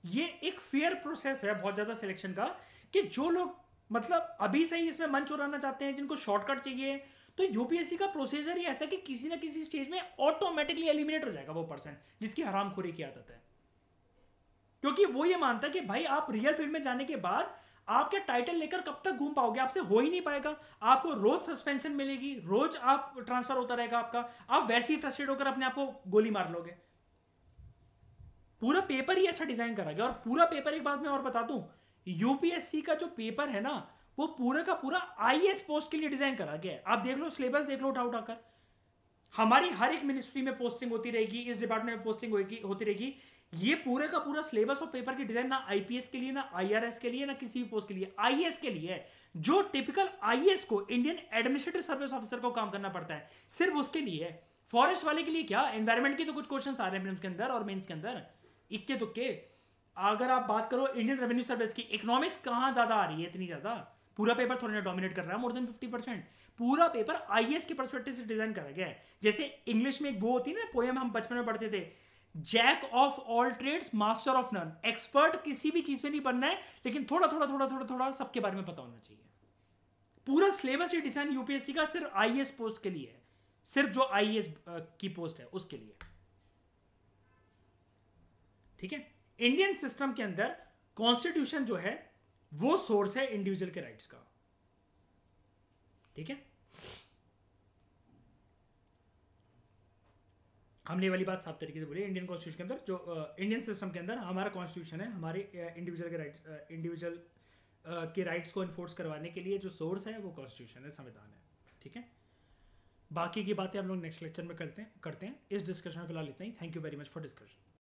ये एक फेयर प्रोसेस है बहुत ज्यादा सिलेक्शन का, कि जो लोग मतलब अभी से ही इसमें मन चुराना चाहते हैं, जिनको शॉर्टकट चाहिए, तो यूपीएससी का प्रोसीजर ही ऐसा कि किसी ना किसी स्टेज में ऑटोमेटिकली एलिमिनेट हो जाएगा वो पर्सन जिसकी हरामखोरी की आदत है। क्योंकि वो ये मानता है कि भाई आप रियल फील्ड में जाने के बाद आप क्या टाइटल लेकर कब तक घूम पाओगे, आपसे हो ही नहीं पाएगा। आपको रोज सस्पेंशन मिलेगी, रोज आप ट्रांसफर होता रहेगा आपका, आप वैसे ही फ्रस्ट्रेट होकर अपने आप को गोली मार लोगे। पूरा पेपर ही ऐसा डिजाइन करा गया। और पूरा पेपर, एक बात मैं और बता दूं, यूपीएससी का जो पेपर है ना, वो पूरा का पूरा आईएएस पोस्ट के लिए डिजाइन करा गया है। आप देख लो, सिलेबस देख लो उठा उठाकर। हमारी हर एक मिनिस्ट्री में पोस्टिंग होती रहेगी, इस डिपार्टमेंट में पोस्टिंग होती रहेगी। ये पूरे का पूरा सिलेबस और पेपर की डिजाइन ना आईपीएस के लिए, ना आईआरएस के लिए, ना किसी भी पोस्ट के लिए, आईएएस के लिए है। जो टिपिकल आईएएस को, इंडियन एडमिनिस्ट्रेटिव सर्विस ऑफिसर को काम करना पड़ता है, सिर्फ उसके लिए है। फॉरेस्ट वाले के लिए क्या, एनवायरमेंट के तो कुछ क्वेश्चन आ रहे हैं प्रीलिम्स के अंदर और मेंस के अंदर, इक्के दुक्के। अगर आप बात करो इंडियन रेवेन्यू सर्विस की, इकोनॉमिक्स कहां ज्यादा आ रही है, इतनी ज्यादा। पूरा पेपर थोड़ी ना डोमिनेट कर रहा है, मोर देन 50%। पूरा पेपर आईएएस के पर्सपेक्टिव से डिजाइन करा गया है। जैसे इंग्लिश में एक वो होती है ना पोएम, हम बचपन में पढ़ते थे, jack of all trades master of none. Expert किसी भी चीज में नहीं बनना है, लेकिन थोड़ा थोड़ा थोड़ा थोड़ा थोड़ा सबके बारे में पता होना चाहिए। पूरा सिलेबस ये डिजाइन यूपीएससी का सिर्फ आईएएस पोस्ट के लिए है, सिर्फ जो आईएएस की पोस्ट है उसके लिए। ठीक है, इंडियन सिस्टम के अंदर कॉन्स्टिट्यूशन जो है वो सोर्स है इंडिविजुअल के राइट्स का। ठीक है, हमने वाली बात साफ तरीके से बोली। इंडियन कॉन्स्टिट्यूशन के अंदर जो इंडियन सिस्टम के अंदर हमारा कॉन्स्टिट्यूशन है, हमारे इंडिविजुअल के राइट्स, इंडिविजुअल के राइट्स को इन्फोर्स करवाने के लिए जो सोर्स है वो कॉन्स्टिट्यूशन है, संविधान है। ठीक है, बाकी की बातें हम लोग नेक्स्ट लेक्चर में करते हैं। इस डिस्कशन में फिलहाल इतना ही। Thank you very much for discussion.